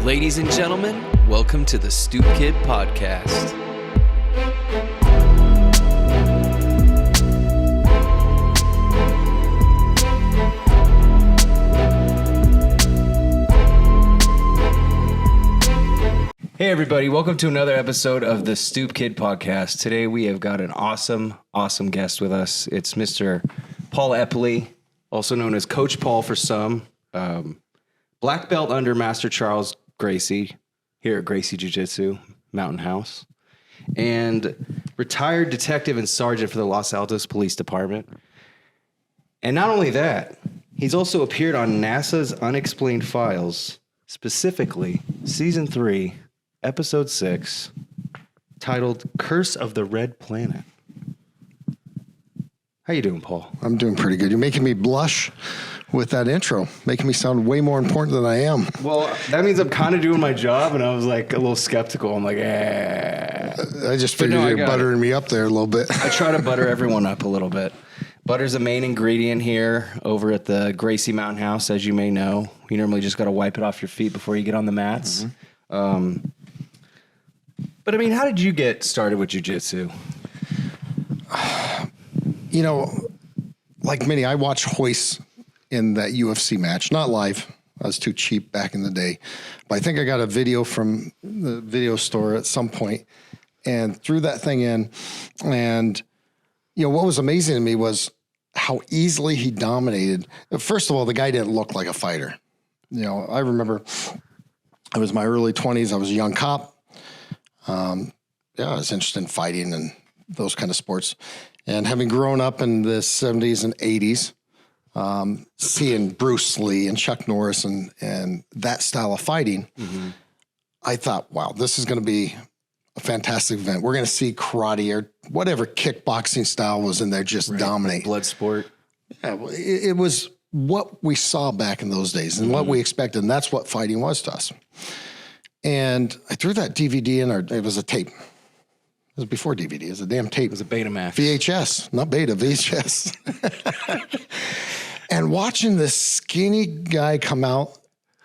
Ladies and gentlemen, welcome to the Stoop Kid Podcast. Hey everybody, welcome to another episode of the Stoop Kid Podcast. Today we have got an awesome guest with us. It's Mr. Paul Epley, also known as Coach Paul for some. Black belt under Master Charles Gracie here at Gracie Jiu Jitsu, Mountain House. And retired detective and sergeant for the Los Altos Police Department. And not only that, he's also appeared on NASA's Unexplained Files, specifically Season 3, Episode 6, titled Curse of the Red Planet. How you doing, Paul? I'm doing pretty good. You're making me blush with that intro, making me sound way more important than I am. Well, that means I'm kind of doing my job, and I was like a little skeptical. I'm like, I just figured you're buttering me up there a little bit. I try to butter everyone up a little bit. Butter's a main ingredient here over at the Gracie Mountain House, as you may know. You normally just got to wipe it off your feet before you get on the mats. Mm-hmm. But I mean, how did you get started with jiu-jitsu? You know, like many, I watched Hoist in that UFC match, not live. I was too cheap back in the day. But I think I got a video from the video store at some point and threw that thing in. And, you know, what was amazing to me was how easily he dominated. First of all, the guy didn't look like a fighter. You know, I remember it was my early 20s. I was a young cop. I was interested in fighting and those kind of sports. And having grown up in the 70s and 80s, seeing Bruce Lee and Chuck Norris and that style of fighting, I thought, wow, this is going to be a fantastic event. We're going to see karate or whatever kickboxing style was in there just dominate. Blood sport. Yeah, it was what we saw back in those days and what we expected, and that's what fighting was to us. And I threw that DVD in, or it was a tape. It was before DVD. It was a damn tape. It was a Betamax. VHS, not beta, VHS. And watching this skinny guy come out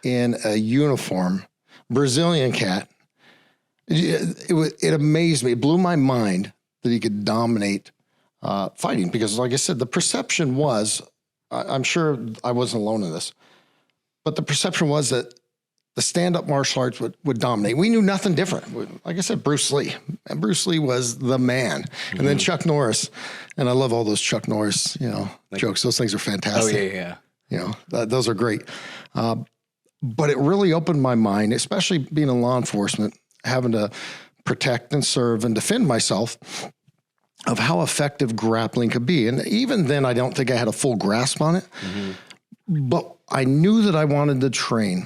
in a uniform, Brazilian cat, it amazed me. It blew my mind that he could dominate fighting. Because like I said, the perception was, I'm sure I wasn't alone in this, but the perception was that the stand-up martial arts would dominate. We knew nothing different. Like I said, Bruce Lee. And Bruce Lee was the man. And then Chuck Norris. And I love all those Chuck Norris, jokes. Those things are fantastic. Oh, yeah. You know, those are great. But it really opened my mind, especially being in law enforcement, having to protect and serve and defend myself, of how effective grappling could be. And even then, I don't think I had a full grasp on it. But I knew that I wanted to train.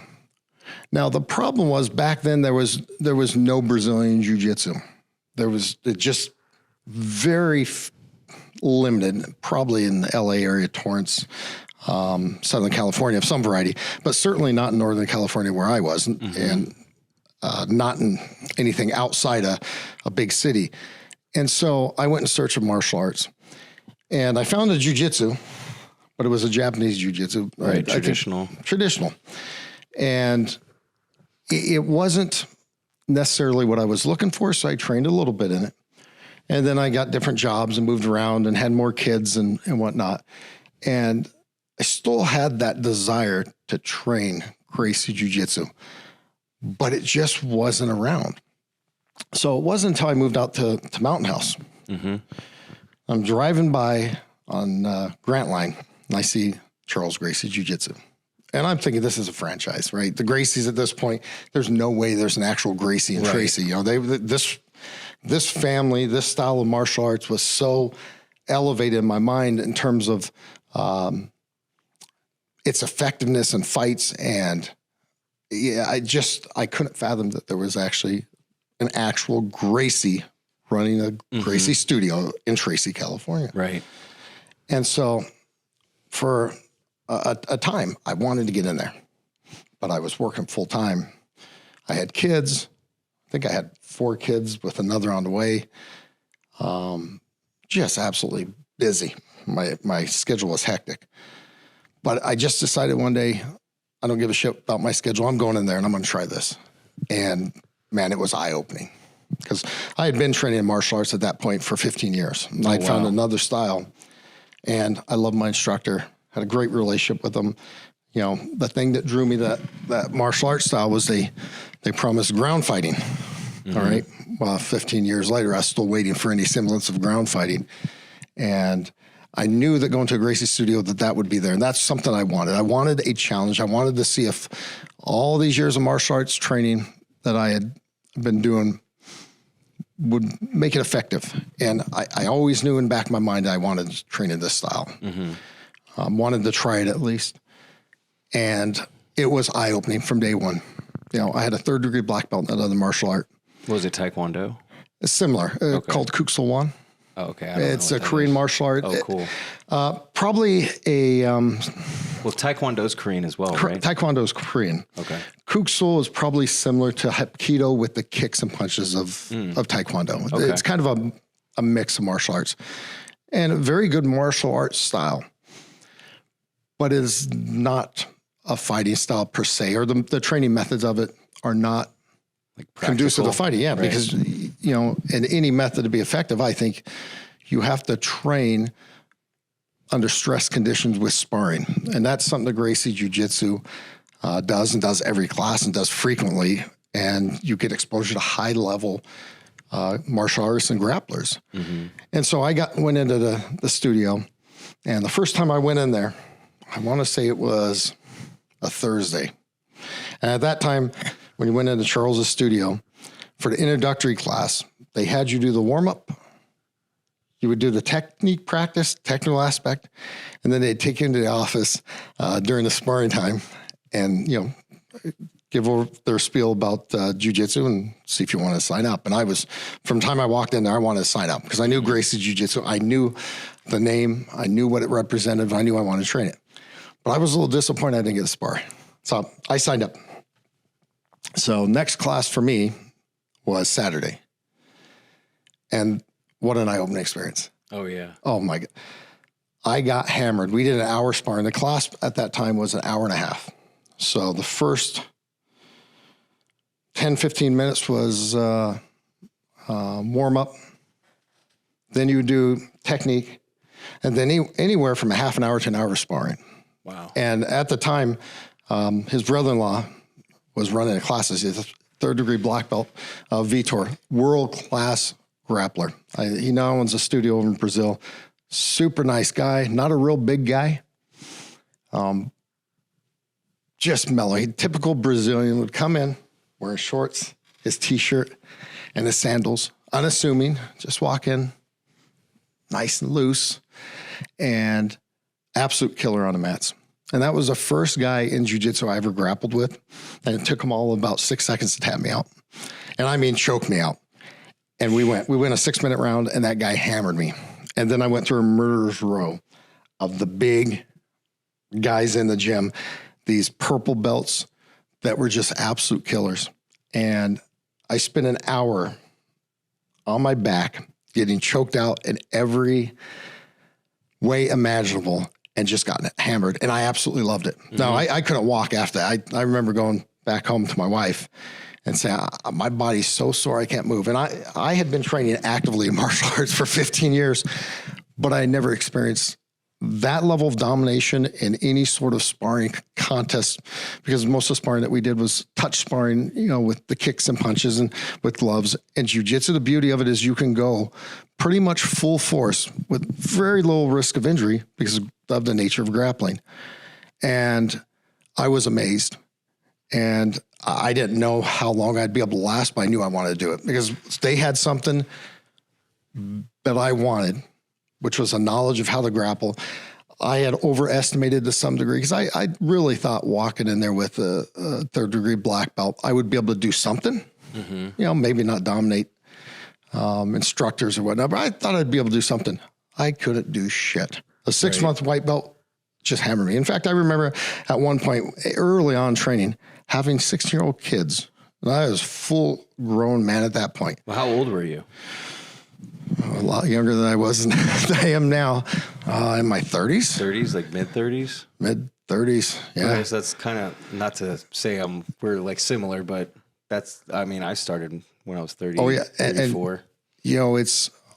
Now, the problem was back then there was no Brazilian Jiu Jitsu. There was just very limited, probably in the LA area, Torrance, Southern California, of some variety, but certainly not in Northern California where I was, and not in anything outside a big city. And so I went in search of martial arts, and I found a Jiu Jitsu, but it was a Japanese Jiu Jitsu. Right, traditional. And it wasn't necessarily what I was looking for, so I trained a little bit in it. And then I got different jobs and moved around and had more kids and whatnot. And I still had that desire to train Gracie Jiu Jitsu, but it just wasn't around. So it wasn't until I moved out to Mountain House. I'm driving by on Grant Line, and I see Charles Gracie Jiu Jitsu. And I'm thinking this is a franchise, right? The Gracies at this point, there's no way there's an actual Gracie and Tracy. You know, this family, this style of martial arts was so elevated in my mind in terms of its effectiveness in fights. And I couldn't fathom that there was actually an actual Gracie running a Gracie studio in Tracy, California. Right. And so for a time, I wanted to get in there, but I was working full time. I had kids. I think I had 4 kids with another on the way. Just absolutely busy. My schedule was hectic, but I just decided one day I don't give a shit about my schedule. I'm going in there and I'm going to try this. And man, it was eye-opening because I had been training in martial arts at that point for 15 years. I'd found another style and I loved my instructor, had a great relationship with him. You know, the thing that drew me to that martial arts style was they promised ground fighting. All right. Well, 15 years later, I was still waiting for any semblance of ground fighting. And I knew that going to a Gracie studio that would be there. And that's something I wanted. I wanted a challenge. I wanted to see if all these years of martial arts training that I had been doing would make it effective. And I always knew in the back of my mind I wanted to train in this style. Wanted to try it at least. And it was eye-opening from day one. You know, I had a 3rd degree black belt in another martial art. Was it Taekwondo? It's similar, called Kuk Sool. Oh, okay. It's a Korean martial art. Oh, cool. Probably a... well, Taekwondo's Korean as well, right? Taekwondo's Korean. Okay. Kuk Sool is probably similar to Hapkido with the kicks and punches of Taekwondo. Okay. It's kind of a mix of martial arts. And a very good martial arts style. But it is not a fighting style per se, or the training methods of it are not like conducive to fighting. Yeah, right. Because, you know, in any method to be effective, I think you have to train under stress conditions with sparring. And that's something that Gracie Jiu Jitsu does every class and does frequently. And you get exposure to high level martial artists and grapplers. And so I went into the studio, and the first time I went in there, I want to say it was a Thursday. And at that time, when you went into Charles's studio for the introductory class, they had you do the warm-up. You would do the technique practice, technical aspect, and then they'd take you into the office during the sparring time and, you know, give over their spiel about jiu-jitsu and see if you want to sign up. And I was, from the time I walked in there, I wanted to sign up because I knew Gracie Jiu Jitsu. I knew the name. I knew what it represented. I knew I wanted to train it. But I was a little disappointed I didn't get to spar. So I signed up. So next class for me was Saturday. And what an eye-opening experience. Oh, yeah. Oh, my God. I got hammered. We did an hour sparring. The class at that time was an hour and a half. So the first 10, 15 minutes was warm-up. Then you would do technique. And then anywhere from a half an hour to an hour of sparring. Wow. And at the time, his brother-in-law was running the classes. He's a 3rd degree black belt, Vitor, world-class grappler. He now owns a studio over in Brazil. Super nice guy, not a real big guy. Just mellow. Typical Brazilian would come in wearing shorts, his T-shirt, and his sandals, unassuming, just walk in, nice and loose, and absolute killer on the mats. And that was the first guy in jiu-jitsu I ever grappled with. And it took him all about 6 seconds to tap me out. And I mean, choke me out. And we went a 6-minute round and that guy hammered me. And then I went through a murderer's row of the big guys in the gym, these purple belts that were just absolute killers. And I spent an hour on my back getting choked out in every way imaginable and just gotten hammered. And I absolutely loved it. No, I couldn't walk after that. I remember going back home to my wife and saying, my body's so sore, I can't move. And I had been training actively in martial arts for 15 years, but I never experienced that level of domination in any sort of sparring contest, because most of the sparring that we did was touch sparring, you know, with the kicks and punches and with gloves. And jiu-jitsu, the beauty of it is you can go pretty much full force with very low risk of injury because of the nature of grappling. And I was amazed. And I didn't know how long I'd be able to last, but I knew I wanted to do it because they had something that I wanted, which was a knowledge of how to grapple. I had overestimated to some degree because I really thought walking in there with a 3rd degree black belt, I would be able to do something, you know, maybe not dominate instructors or whatnot, but I thought I'd be able to do something. I couldn't do shit. A 6-month white belt just hammered me. In fact, I remember at one point early on training, having 16-year-old kids. And I was full grown man at that point. Well, how old were you? A lot younger than I was than I am now. In my 30s. 30s, like mid-30s? Mid 30s. Yeah. Okay, so that's kind of, not to say we're like similar, but I started when I was 30, Oh, yeah. 34.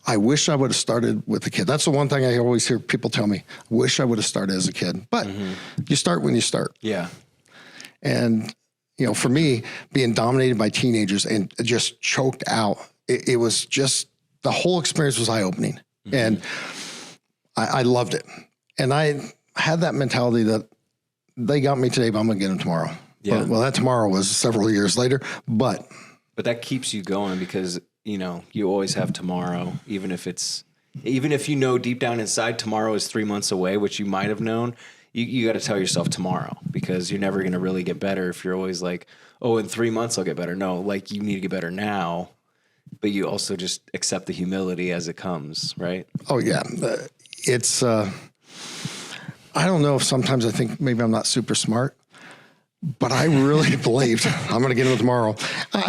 I wish I would have started with a kid. That's the one thing I always hear people tell me. I wish I would have started as a kid, but you start when you start. Yeah. And, for me, being dominated by teenagers and just choked out, it was just, the whole experience was eye-opening. And I loved it. And I had that mentality that they got me today, but I'm going to get them tomorrow. Yeah. Well, that tomorrow was several years later, but that keeps you going because, you always have tomorrow, even if deep down inside tomorrow is 3 months away, which you might have known, you got to tell yourself tomorrow, because you're never going to really get better if you're always like, oh, in 3 months I'll get better. No, like you need to get better now, but you also just accept the humility as it comes, right? Oh yeah. It's, I don't know if sometimes I think maybe I'm not super smart, but I really believed I'm going to get him tomorrow.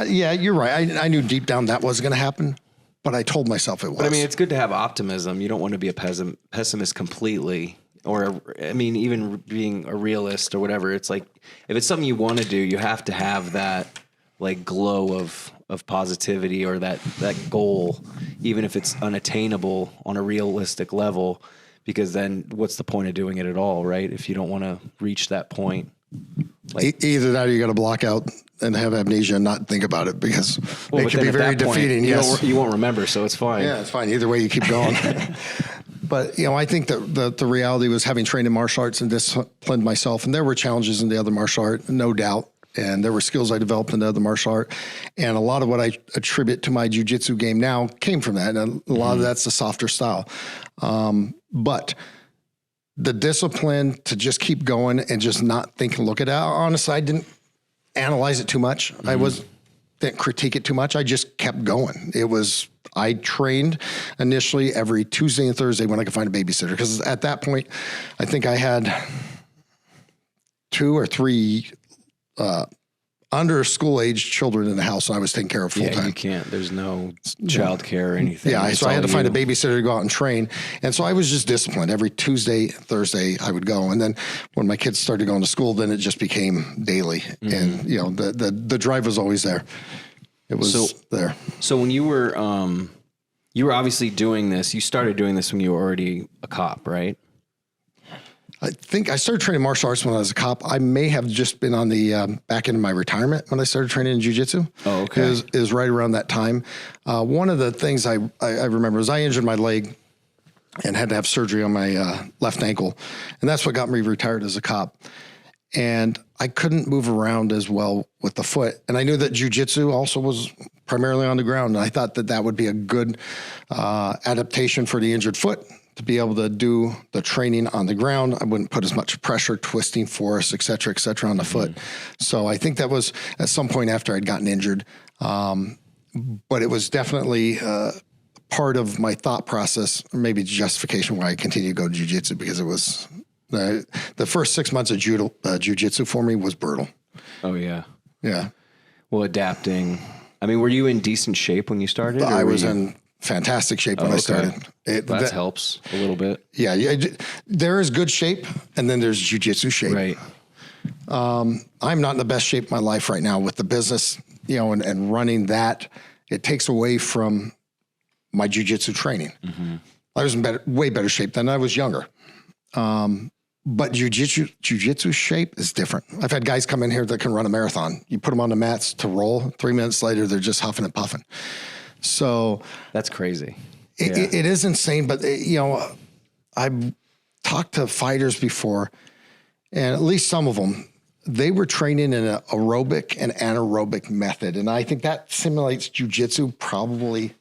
Yeah, you're right. I knew deep down that wasn't going to happen, but I told myself it was. But I mean, it's good to have optimism. You don't want to be a pessimist completely, or even being a realist or whatever. It's like, if it's something you want to do, you have to have that like glow of positivity, or that goal, even if it's unattainable on a realistic level, because then what's the point of doing it at all, right? If you don't want to reach that point. Like, either that or you got to block out and have amnesia and not think about it, because it can be very defeating. Yes. You won't remember, so it's fine. Yeah, it's fine. Either way, you keep going. But, I think that the reality was, having trained in martial arts and disciplined myself, and there were challenges in the other martial art, no doubt. And there were skills I developed in the other martial art. And a lot of what I attribute to my jiu-jitsu game now came from that. And a lot of that's the softer style. But the discipline to just keep going and just not think and look at it. Honestly, I didn't analyze it too much. I didn't critique it too much. I just kept going. I trained initially every Tuesday and Thursday when I could find a babysitter, because at that point, I think I had 2 or 3 under school age children in the house, and I was taking care of full time. Yeah, you can't. There's no child care or anything. Yeah, so I had to find a babysitter to go out and train. And so I was just disciplined. Every Tuesday, Thursday, I would go. And then when my kids started going to school, then it just became daily. And, the drive was always there. It was there. So when you were obviously doing this, you started doing this when you were already a cop, right? I think I started training martial arts when I was a cop. I may have just been on the back end of my retirement when I started training in jiu-jitsu. Oh, okay. It was right around that time. One of the things I remember is I injured my leg and had to have surgery on my left ankle. And that's what got me retired as a cop. And I couldn't move around as well with the foot. And I knew that jiu-jitsu also was primarily on the ground. And I thought that would be a good adaptation for the injured foot, to be able to do the training on the ground. I wouldn't put as much pressure, twisting force, et cetera, on the foot. So I think that was at some point after I'd gotten injured. But it was definitely part of my thought process, or maybe justification why I continued to go to jiu-jitsu, because it was the first 6 months of jiu-jitsu for me was brutal. Oh, yeah. Yeah. Well, adapting. I mean, were you in decent shape when you started? I was in fantastic shape when I started. That helps a little bit. Yeah, there is good shape, and then there's jiu-jitsu shape. Right. I'm not in the best shape of my life right now with the business, and running that. It takes away from my jiu-jitsu training. I was in way better shape than I was younger. But jiu-jitsu shape is different. I've had guys come in here that can run a marathon. You put them on the mats to roll. 3 minutes later, they're just huffing and puffing. So that's crazy. It is insane, but I've talked to fighters before, and at least some of them, they were training in an aerobic and anaerobic method. And I think that simulates jiu-jitsu probably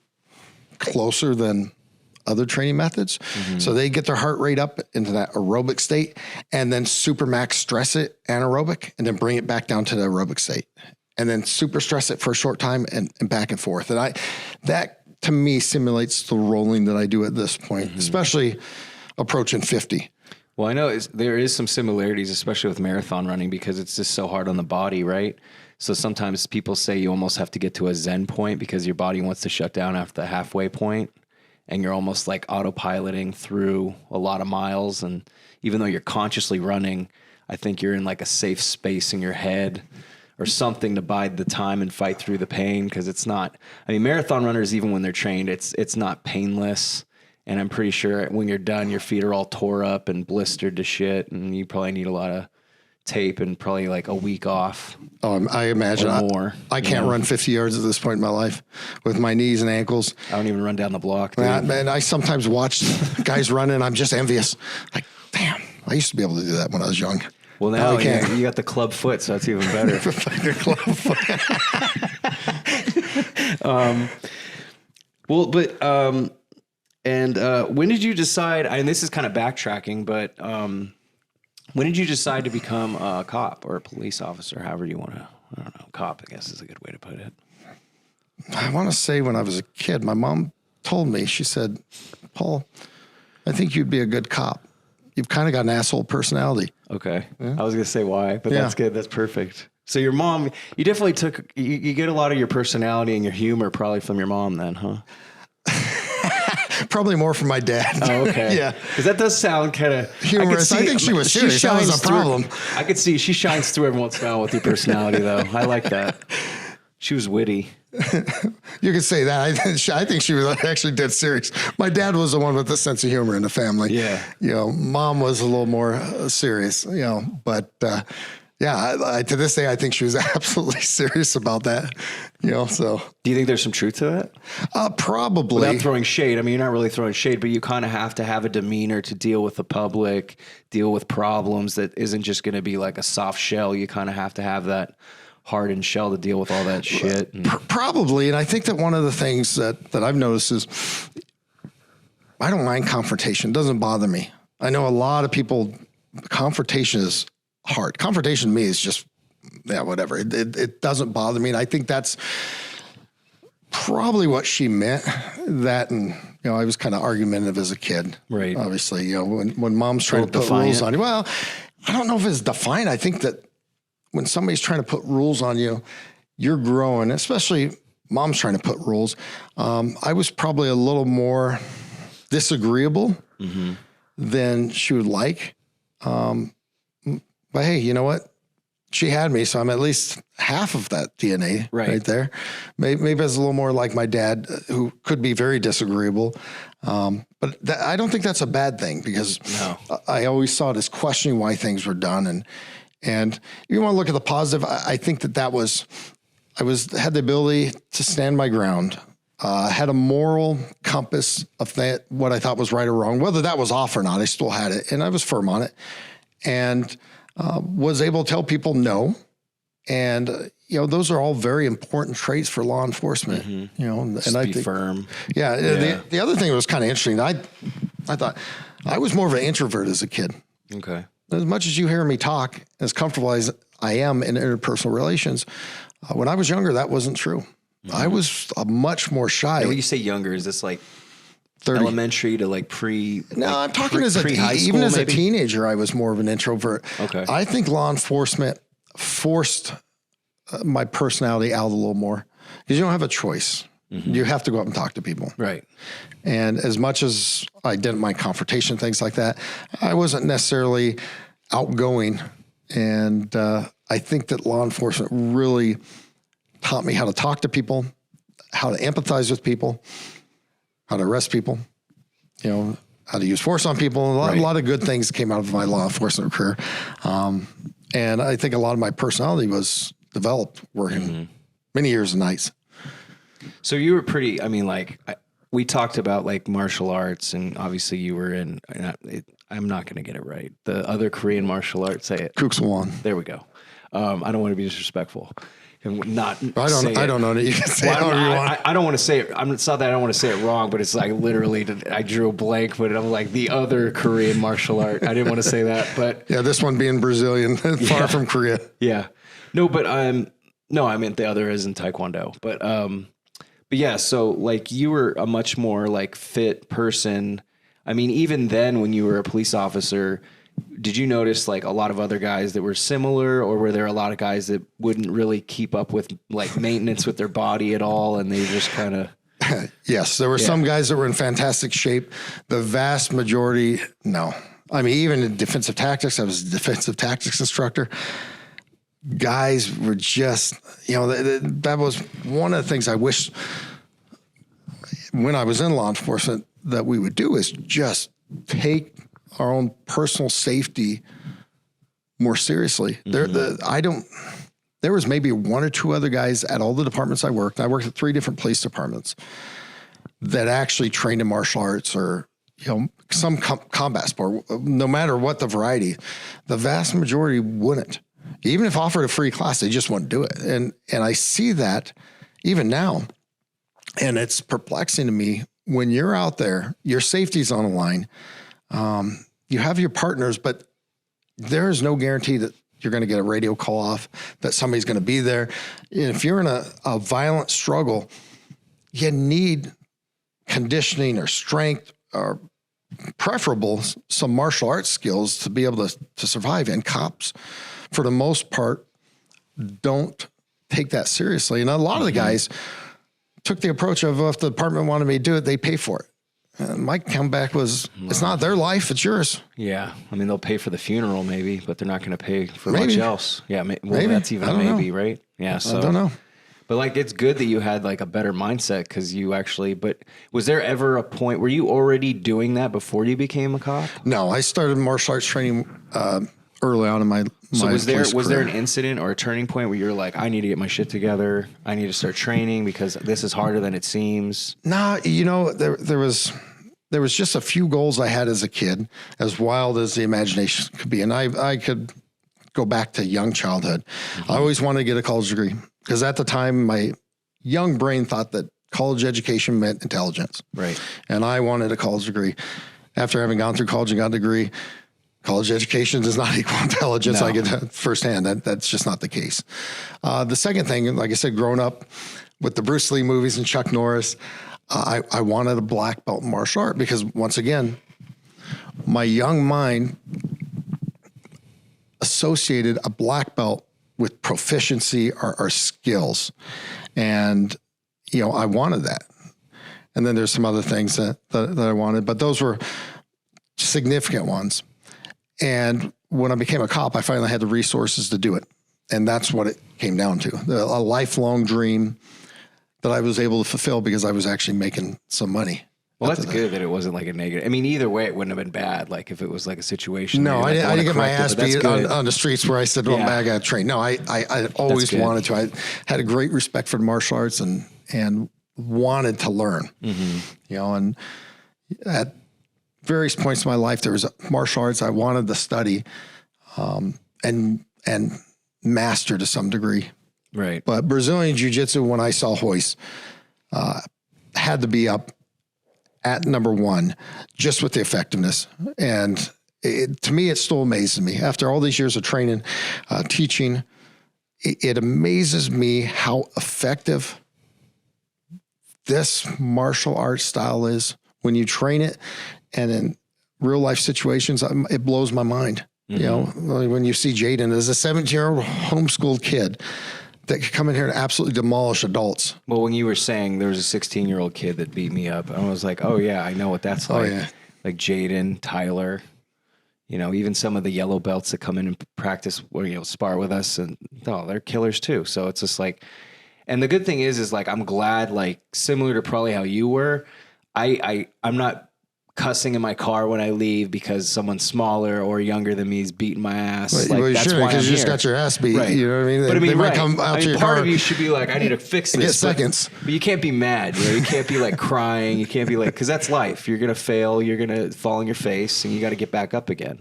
closer than other training methods. So they get their heart rate up into that aerobic state, and then super max stress it anaerobic, and then bring it back down to the aerobic state, and then super stress it for a short time and back and forth. And that to me simulates the rolling that I do at this point, especially approaching 50. Well, I know there is some similarities, especially with marathon running, because it's just so hard on the body, right? So sometimes people say you almost have to get to a zen point because your body wants to shut down after the halfway point, and you're almost like autopiloting through a lot of miles. And even though you're consciously running, I think you're in like a safe space in your head or something to bide the time and fight through the pain. Cause it's not, I mean, marathon runners, even when they're trained, it's not painless. And I'm pretty sure when you're done, your feet are all tore up and blistered to shit. And you probably need a lot of tape and probably like a week off. Oh, I imagine more. I can't run 50 yards at this point in my life with my knees and ankles. I don't even run down the block. Dude. And I sometimes watch guys running. I'm just envious. Like, damn, I used to be able to do that when I was young. Well, now you got the club foot, so that's even better. The club foot. When did you decide, and this is kind of backtracking, but when did you decide to become a cop or a police officer, however you want to, I don't know, cop, I guess is a good way to put it. I want to say when I was a kid, my mom told me, she said, Paul, I think you'd be a good cop. You've kind of got an asshole personality. Okay. Yeah. I was going to say why, but that's good. That's perfect. So your mom, you definitely you get a lot of your personality and your humor probably from your mom then, huh? Probably more from my dad. Oh, okay. Yeah. Because that does sound kind of humorous. I think she was serious. That was a problem. I could see she shines through every once in a while with your personality, though. I like that. She was witty. You could say that. I think she was actually dead serious. My dad was the one with the sense of humor in the family. Yeah. You know, mom was a little more serious, you know, but I to this day, I think she was absolutely serious about that, you know, so. Do you think there's some truth to that? Probably. Without throwing shade. I mean, you're not really throwing shade, but you kind of have to have a demeanor to deal with the public, deal with problems that isn't just going to be like a soft shell. You kind of have to have that hardened shell to deal with all that shit. Probably. And I think that one of the things that I've noticed is I don't mind confrontation. It doesn't bother me. I know a lot of people, confrontation is hard. Confrontation to me is just, whatever. It doesn't bother me. And I think that's probably what she meant. That, and, you know, I was kind of argumentative as a kid. Right. Obviously, you know, when mom's trying to put rules on you. Well, I don't know if it's defiant. I think that when somebody's trying to put rules on you, you're growing, especially mom's trying to put rules. I was probably a little more disagreeable than she would like. But hey, you know what? She had me, so I'm at least half of that DNA right there. Maybe it's a little more like my dad, who could be very disagreeable. But I don't think that's a bad thing, because I always saw it as questioning why things were done. And if you want to look at the positive, I think that had the ability to stand my ground, had a moral compass of what I thought was right or wrong, whether that was off or not. I still had it, and I was firm on it, and was able to tell people no. And you know, those are all very important traits for law enforcement. You know, and I think firm. Yeah. The other thing that was kind of interesting, I thought I was more of an introvert as a kid. Okay. As much as you hear me talk, as comfortable as I am in interpersonal relations, when I was younger, that wasn't true. I was much more shy. And when you say younger, is this like 30. Elementary to like pre? No, like I'm talking as even as a teenager, I was more of an introvert. Okay. I think law enforcement forced my personality out a little more, because you don't have a choice. You have to go up and talk to people. Right. And as much as I didn't mind confrontation, things like that, I wasn't necessarily outgoing. And I think that law enforcement really taught me how to talk to people, how to empathize with people, how to arrest people, you know, how to use force on people. A lot of good things came out of my law enforcement career. And I think a lot of my personality was developed working many years and nights. So you were pretty, I mean, like, we talked about like martial arts, and obviously you were in, I'm not going to get it right, the other Korean martial arts, say it. Kuksuwan. There we go. I don't want to be disrespectful. I don't know that you can say it however you want. I don't want to say it. It's not that I don't want to say it wrong, but it's like literally, I drew a blank, but I'm like the other Korean martial art. I didn't want to say that, but. Yeah, this one being Brazilian, far from Korea. Yeah. No, but no, I meant the other is in Taekwondo. But yeah, so like you were a much more like fit person. I mean, even then when you were a police officer, did you notice like a lot of other guys that were similar, or were there a lot of guys that wouldn't really keep up with like maintenance with their body at all, and they just kind of... Yes, there were some guys that were in fantastic shape. The vast majority, no. I mean, even in defensive tactics, I was a defensive tactics instructor. Guys were just, that was one of the things I wish when I was in law enforcement that we would do is just take our own personal safety more seriously. There was maybe one or two other guys at all the departments I worked. I worked at 3 different police departments that actually trained in martial arts or, some combat sport, no matter what the variety. The vast majority wouldn't. Even if offered a free class, they just wouldn't do it. And I see that even now. And it's perplexing to me when you're out there, your safety's on the line. You have your partners, but there is no guarantee that you're going to get a radio call off, that somebody's going to be there. And if you're in a violent struggle, you need conditioning or strength or preferable some martial arts skills to be able to survive. And cops, for the most part, don't take that seriously. And a lot of the guys took the approach of, if the department wanted me to do it, they pay for it. And my comeback was, it's not their life, it's yours. Yeah. I mean, they'll pay for the funeral maybe, but they're not going to pay for Maybe. much else. Yeah. Well, Maybe. That's even I a don't maybe, know. right? Yeah. So I don't know. But like, it's good that you had like a better mindset because you actually, but was there ever a point, were you already doing that before you became a cop? No, I started martial arts training early on in my So was there career. an incident or a turning point where you're like, I need to get my shit together. I need to start training because this is harder than it seems. Nah, there was just a few goals I had as a kid, as wild as the imagination could be. And I could go back to young childhood. I always wanted to get a college degree because at the time my young brain thought that college education meant intelligence. Right. And I wanted a college degree. After having gone through college and got a degree, college education does not equal intelligence. No. I get that firsthand. That's just not the case. The second thing, like I said, growing up with the Bruce Lee movies and Chuck Norris, I wanted a black belt in martial art because, once again, my young mind associated a black belt with proficiency or skills. And, I wanted that. And then there's some other things that I wanted, but those were significant ones. And when I became a cop, I finally had the resources to do it. And that's what it came down to, a lifelong dream that I was able to fulfill because I was actually making some money. Well, that's good that it wasn't like a negative. I mean, either way, it wouldn't have been bad. Like if it was like a situation. No, where I you're like, didn't get my correct it, ass but that's beat good. on the streets where I said, well, Yeah. I got to train. No, I always good. wanted to. I had a great respect for martial arts and wanted to learn, and at various points in my life, there was martial arts I wanted to study and master to some degree. Right. But Brazilian Jiu Jitsu, when I saw Hoist, had to be up at number one, just with the effectiveness. And to me, it still amazes me. After all these years of training, teaching, it amazes me how effective this martial arts style is when you train it. And in real life situations, it blows my mind. When you see Jaden as a 17-year-old homeschooled kid that could come in here and absolutely demolish adults. Well, when you were saying there was a 16-year-old kid that beat me up, I was like, oh yeah, I know what that's like. yeah. Like Jaden, Tyler, even some of the yellow belts that come in and practice or, spar with us, and they're killers too. So it's just like, and the good thing is like, I'm glad, like similar to probably how you were, I'm not cussing in my car when I leave because someone smaller or younger than me is beating my ass. Well, that's sure, why because I'm you just here. got your ass beat. Right. You know what I mean? But I mean, they might right. come out to your part car. of you should be like, I need to fix this. Get seconds. But you can't be mad. You can't be like crying. You can't be like, because that's life. You're gonna fail. You're gonna fall on your face, and you got to get back up again.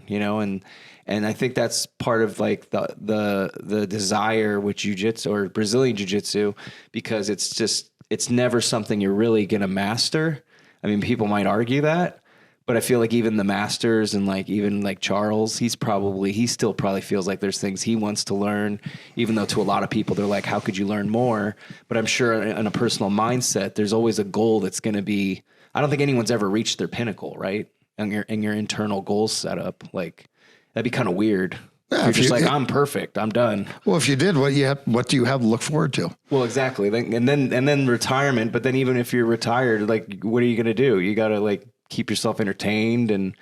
And I think that's part of like the desire with jiu-jitsu or Brazilian jiu-jitsu, because it's never something you're really gonna master. I mean, people might argue that. But I feel like even the masters and like even like Charles, he still probably feels like there's things he wants to learn, even though to a lot of people they're like, how could you learn more? But I'm sure in a personal mindset, there's always a goal that's going to be. I don't think anyone's ever reached their pinnacle, right? And your internal goals set up, like that'd be kind of weird. Yeah, You're if just you- like, I'm perfect, I'm done. Well, if you did, what do you have to look forward to? Well, exactly. And then retirement. But then even if you're retired, like, what are you going to do? You got to like keep yourself entertained and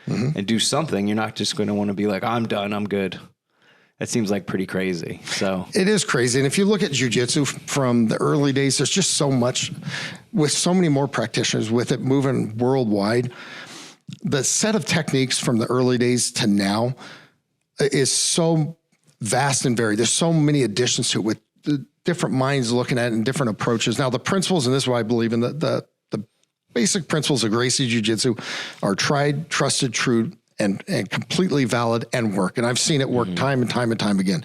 do something. You're not just going to want to be like, I'm done, I'm good. That seems like pretty crazy. So it is crazy. And if you look at jiu-jitsu from the early days, there's just so much with so many more practitioners with it moving worldwide. The set of techniques from the early days to now is so vast and varied. There's so many additions to it with the different minds looking at it and different approaches. Now the principles, and this is why I believe in the basic principles of Gracie Jiu-Jitsu are tried, trusted, true, and completely valid and work. And I've seen it work time and time and time again.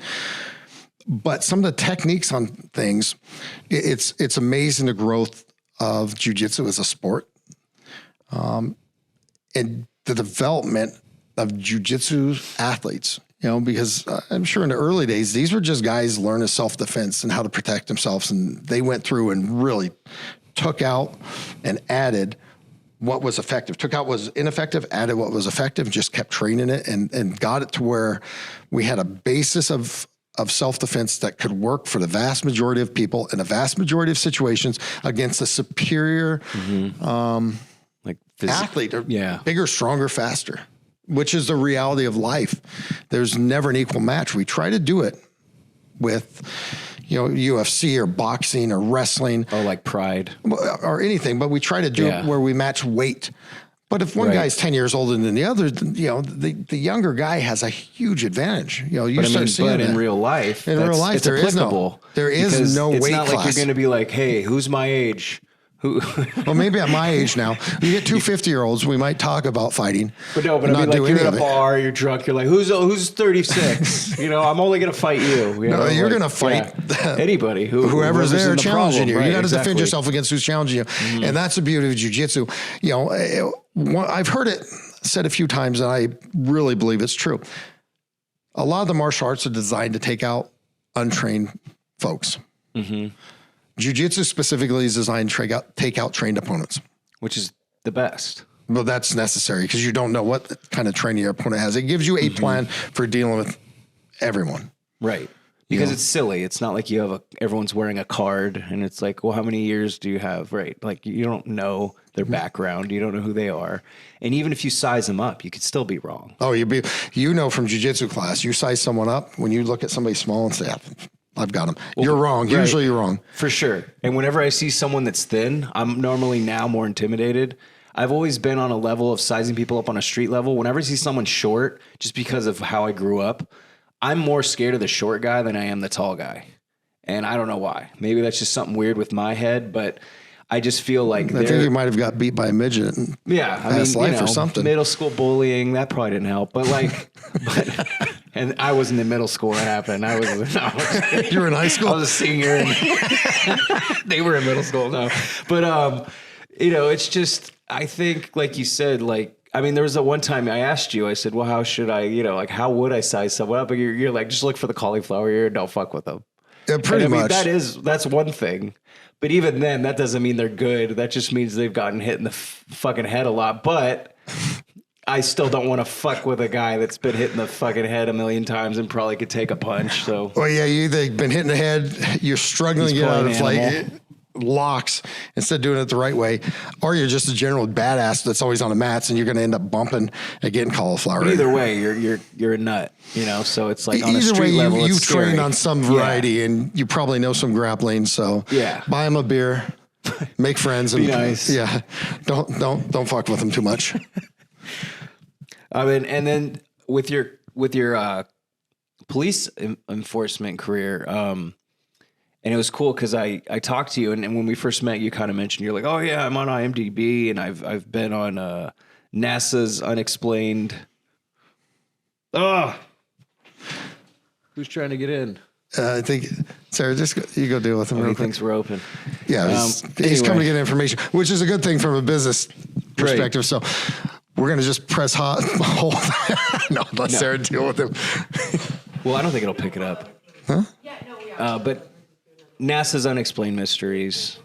But some of the techniques on things, it's amazing the growth of jiu-jitsu as a sport. And the development of jiu-jitsu athletes, because I'm sure in the early days, these were just guys learning self-defense and how to protect themselves. And they went through and really took out and added what was effective, took out what was ineffective, added what was effective, just kept training it and got it to where we had a basis of self-defense that could work for the vast majority of people in a vast majority of situations against a superior athlete, or bigger, stronger, faster, which is the reality of life. There's never an equal match. We try to do it with UFC or boxing or wrestling. Or like Pride. Or anything, but we try to do it where we match weight. But if one guy's 10 years older than the other, the younger guy has a huge advantage. But in real life, it's there applicable. There is no weight class. It's not like you're going to be like, hey, who's my age? Well, maybe at my age now, you get two 50-year-olds, we might talk about fighting. But I mean, like you're at a bar, you're drunk, you're like, who's 36? I'm only going to fight you. No, you're going to fight anybody. Whoever's there challenging you. Right, you got to defend yourself against who's challenging you. Mm-hmm. And that's the beauty of jiu-jitsu. I've heard it said a few times, and I really believe it's true. A lot of the martial arts are designed to take out untrained folks. Mm-hmm. Jiu-jitsu specifically is designed to take out trained opponents. Which is the best. Well, that's necessary because you don't know what kind of training your opponent has. It gives you a plan for dealing with everyone. Right. Because it's silly. It's not like everyone's wearing a card and it's like, well, how many years do you have? Right. Like you don't know their background. You don't know who they are. And even if you size them up, you could still be wrong. Oh, from jiu-jitsu class, you size someone up when you look at somebody small and say, I've got them. You're wrong. Right. Usually you're wrong. For sure. And whenever I see someone that's thin, I'm normally now more intimidated. I've always been on a level of sizing people up on a street level. Whenever I see someone short, just because of how I grew up, I'm more scared of the short guy than I am the tall guy. And I don't know why. Maybe that's just something weird with my head, but I just feel like I think you might have got beat by a midget in past life or something. Middle school bullying, that probably didn't help. But and I wasn't in middle school when it happened. You were in high school? I was a senior and they were in middle school. No. But it's just, I think like you said, there was one time I asked you, I said, well, how should I, how would I size someone up? But you're like, just look for the cauliflower ear. Don't fuck with them. Yeah, pretty much. That's one thing. But even then, that doesn't mean they're good. That just means they've gotten hit in the fucking head a lot. But I still don't want to fuck with a guy that's been hit in the fucking head a million times and probably could take a punch. So, well, yeah, you either been hit in the head, you're struggling to get out of fight locks instead of doing it the right way, or you're just a general badass that's always on the mats and you're going to end up bumping and getting cauliflower. But either way, you're a nut, So it's like on a street way, level, you've trained on some variety and you probably know some grappling. So buy them a beer, make friends, and be nice. Yeah, don't fuck with them too much. And then with your police enforcement career, and it was cool because I talked to you, and when we first met, you kind of mentioned, you're like, oh yeah, I'm on IMDb, and I've been on NASA's Unexplained. Who's trying to get in? I think, Sarah, you go deal with him. He thinks we're open. Yeah, he's coming to get information, which is a good thing from a business perspective. Right. So we're going to just press hold. No, Sarah deal with him. Well, I don't think it'll pick it up. Huh? Yeah, no, we are. But NASA's Unexplained Mysteries.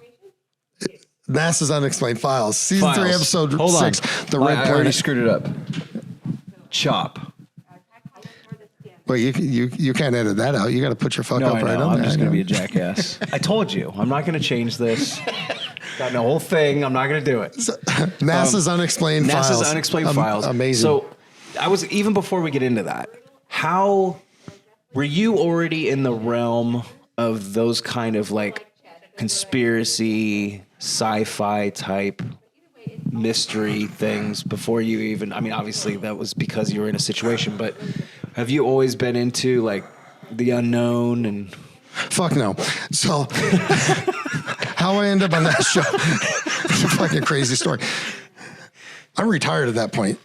NASA's Unexplained Files. Season 3, episode 6. The Red Planet. I already screwed it up. Chop. Well, you can't edit that out. You got to put your fuck up right on there. I'm just going to be a jackass. I told you. I'm not going to change this. Got the whole thing. I'm not going to do it. NASA's Unexplained Files. NASA's Unexplained Files. Amazing. So I was, even before we get into that, how were you already in the realm of those kind of like conspiracy, sci-fi type mystery things before you even, I mean, obviously that was because you were in a situation, but have you always been into like the unknown and... Fuck no. So how I end up on that show, it's a fucking crazy story. I'm retired at that point,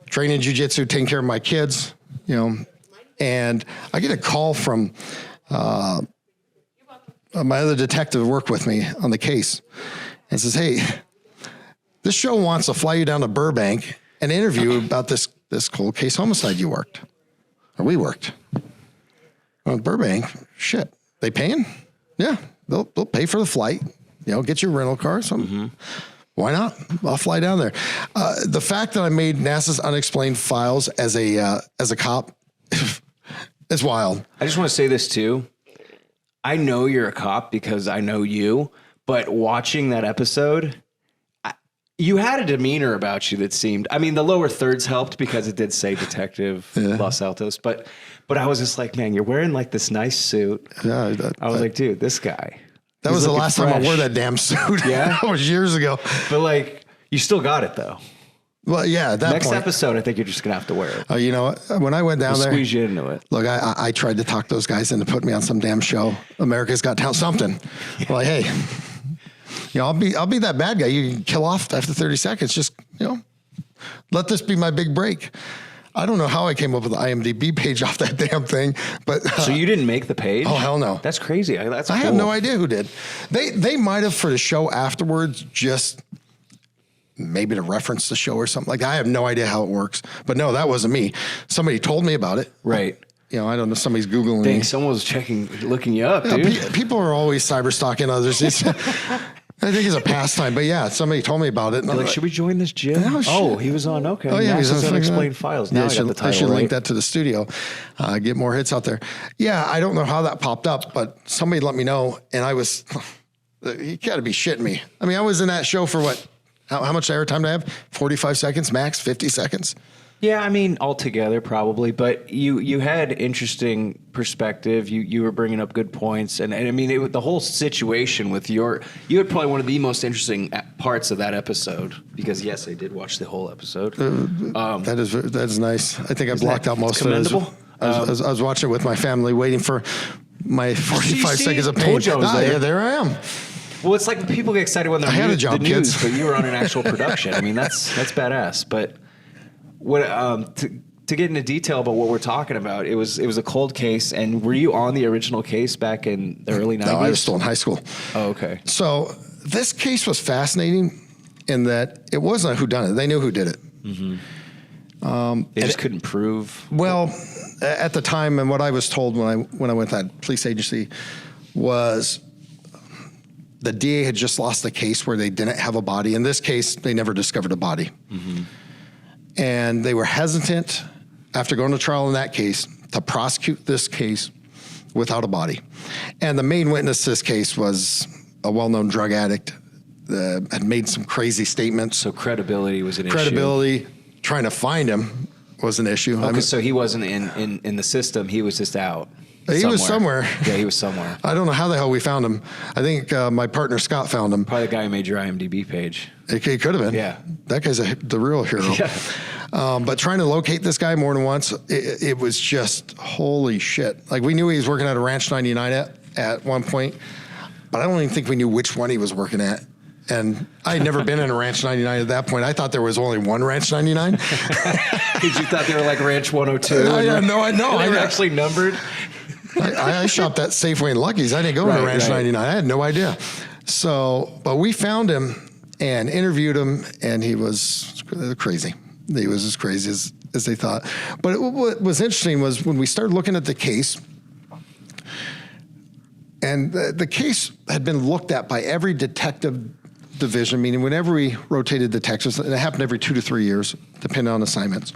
training jiu-jitsu, taking care of my kids, you know, and I get a call from my other detective who worked with me on the case and says, hey, this show wants to fly you down to Burbank and interview you about this cold case homicide you worked, or we worked. Well, Burbank, shit, they paying? Yeah, they'll pay for the flight, you know, get your rental car, something. Mm-hmm. Why not? I'll fly down there. The fact that I made NASA's Unexplained Files as a cop is wild. I just want to say this too. I know you're a cop because I know you, but watching that episode, you had a demeanor about you that seemed, I mean, the lower thirds helped because it did say Detective Los Altos, but I was just like, man, you're wearing like this nice suit. Yeah, I was like, dude, this guy. That was the last time I wore that damn suit. Yeah. That was years ago. But like, you still got it though. Well, yeah, at that Next point, episode, I think you're just going to have to wear it. you know, when I went down there, squeeze you into it. Look, I tried to talk those guys into putting me on some damn show. America's Got Talent, something. Like, hey, you know, I'll be that bad guy you can kill off after 30 seconds. Just, you know, let this be my big break. I don't know how I came up with the IMDb page off that damn thing, but so you didn't make the page? Oh hell no! That's crazy. I have no idea who did. They might have for the show afterwards, just maybe to reference the show or something like that. I have no idea how it works, but no, that wasn't me. Somebody told me about it. Right. You know, I don't know. Somebody's Googling Dang, me. someone was looking you up, dude. People are always cyber stalking others. I think it's a pastime, but yeah, somebody told me about it. And like, should we join this gym? Oh, he was on. Okay. Oh yeah, he's on Unexplained Files. Now I got the title. I should right? link that to the studio, get more hits out there. Yeah, I don't know how that popped up, but somebody let me know, and I was, you got to be shitting me. I mean, I was in that show for what? How much airtime do I have? 45 seconds max, 50 seconds. Yeah, I mean, altogether probably, but you had interesting perspective. You were bringing up good points, and I mean, the whole situation with you had probably one of the most interesting parts of that episode, because yes, I did watch the whole episode. That is nice. I think I blocked out most of it. I was watching it with my family, waiting for my 45 seconds of pain. Told you I was there. Yeah, there I am. Well, it's like people get excited when they're the news, but you were on an actual production. I mean, that's badass. But what to get into detail about what we're talking about, it was a cold case. And were you on the original case back in the early 90s? No, I was still in high school. Oh, okay. So this case was fascinating in that it wasn't a whodunit. They knew who did it. Mm-hmm. They just couldn't prove. Well, at the time, and what I was told when I went to that police agency was the DA had just lost the case where they didn't have a body. In this case, they never discovered a body. Mm-hmm. And they were hesitant, after going to trial in that case, to prosecute this case without a body. And the main witness to this case was a well-known drug addict that had made some crazy statements. So credibility was an issue. Credibility, trying to find him was an issue. Okay, so he wasn't in the system. He was just out. He was somewhere. Yeah, he was somewhere. I don't know how the hell we found him. I think my partner Scott found him. Probably the guy who made your IMDb page. He could have been. Yeah. That guy's the real hero. Yeah. But trying to locate this guy more than once, it was just holy shit. Like, we knew he was working at a Ranch 99 at one point, but I don't even think we knew which one he was working at. And I had never been in a Ranch 99 at that point. I thought there was only one Ranch 99. Because you thought they were like Ranch 102. They were actually numbered. I shopped at Safeway and Lucky's. I didn't go to Ranch 99. I had no idea. So, but we found him and interviewed him, and he was crazy. He was as crazy as they thought. But what was interesting was when we started looking at the case, and the case had been looked at by every detective division, meaning whenever we rotated detectives, and it happened every 2 to 3 years, depending on assignments.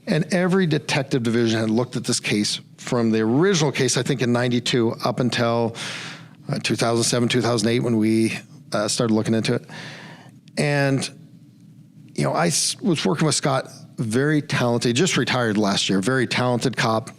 And every detective division had looked at this case from the original case, I think in 92, up until 2007, 2008, when we started looking into it. And, you know, I was working with Scott, very talented, just retired last year, very talented cop,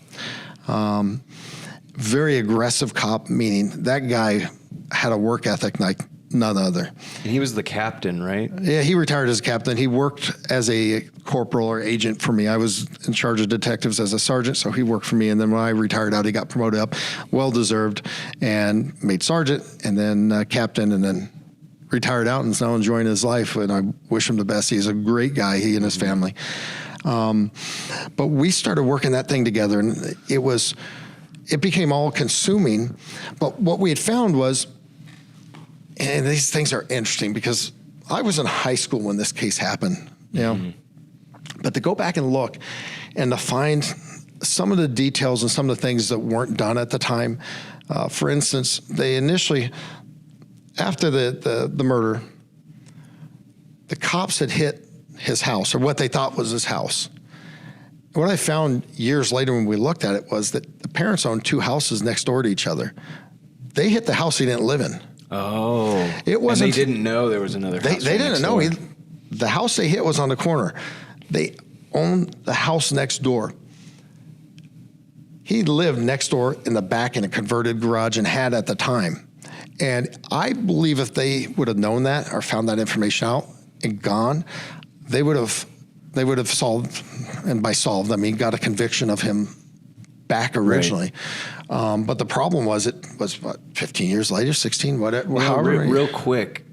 very aggressive cop, meaning that guy had a work ethic like none other. And he was the captain, right? Yeah, he retired as a captain. He worked as a corporal or agent for me. I was in charge of detectives as a sergeant, so he worked for me. And then when I retired out, he got promoted up, well-deserved, and made sergeant, and then captain, and then retired out and is now enjoying his life. And I wish him the best. He's a great guy, he and his family. But we started working that thing together, and it became all consuming. But what we had found was, and these things are interesting because I was in high school when this case happened, you know, but to go back and look and to find some of the details and some of the things that weren't done at the time. For instance, they initially, after the murder, the cops had hit his house, or what they thought was his house. What I found years later when we looked at it was that the parents owned 2 houses next door to each other. They hit the house he didn't live in. Oh. It wasn't. And they didn't know there was another house. They didn't know. The house they hit was on the corner. They owned the house next door. He lived next door in the back in a converted garage and had at the time. And I believe if they would have known that or found that information out and gone, they would have solved, and by solved, I mean got a conviction of him back originally. Right. But the problem was it was, what, 15 years later, 16, whatever. However. Real quick,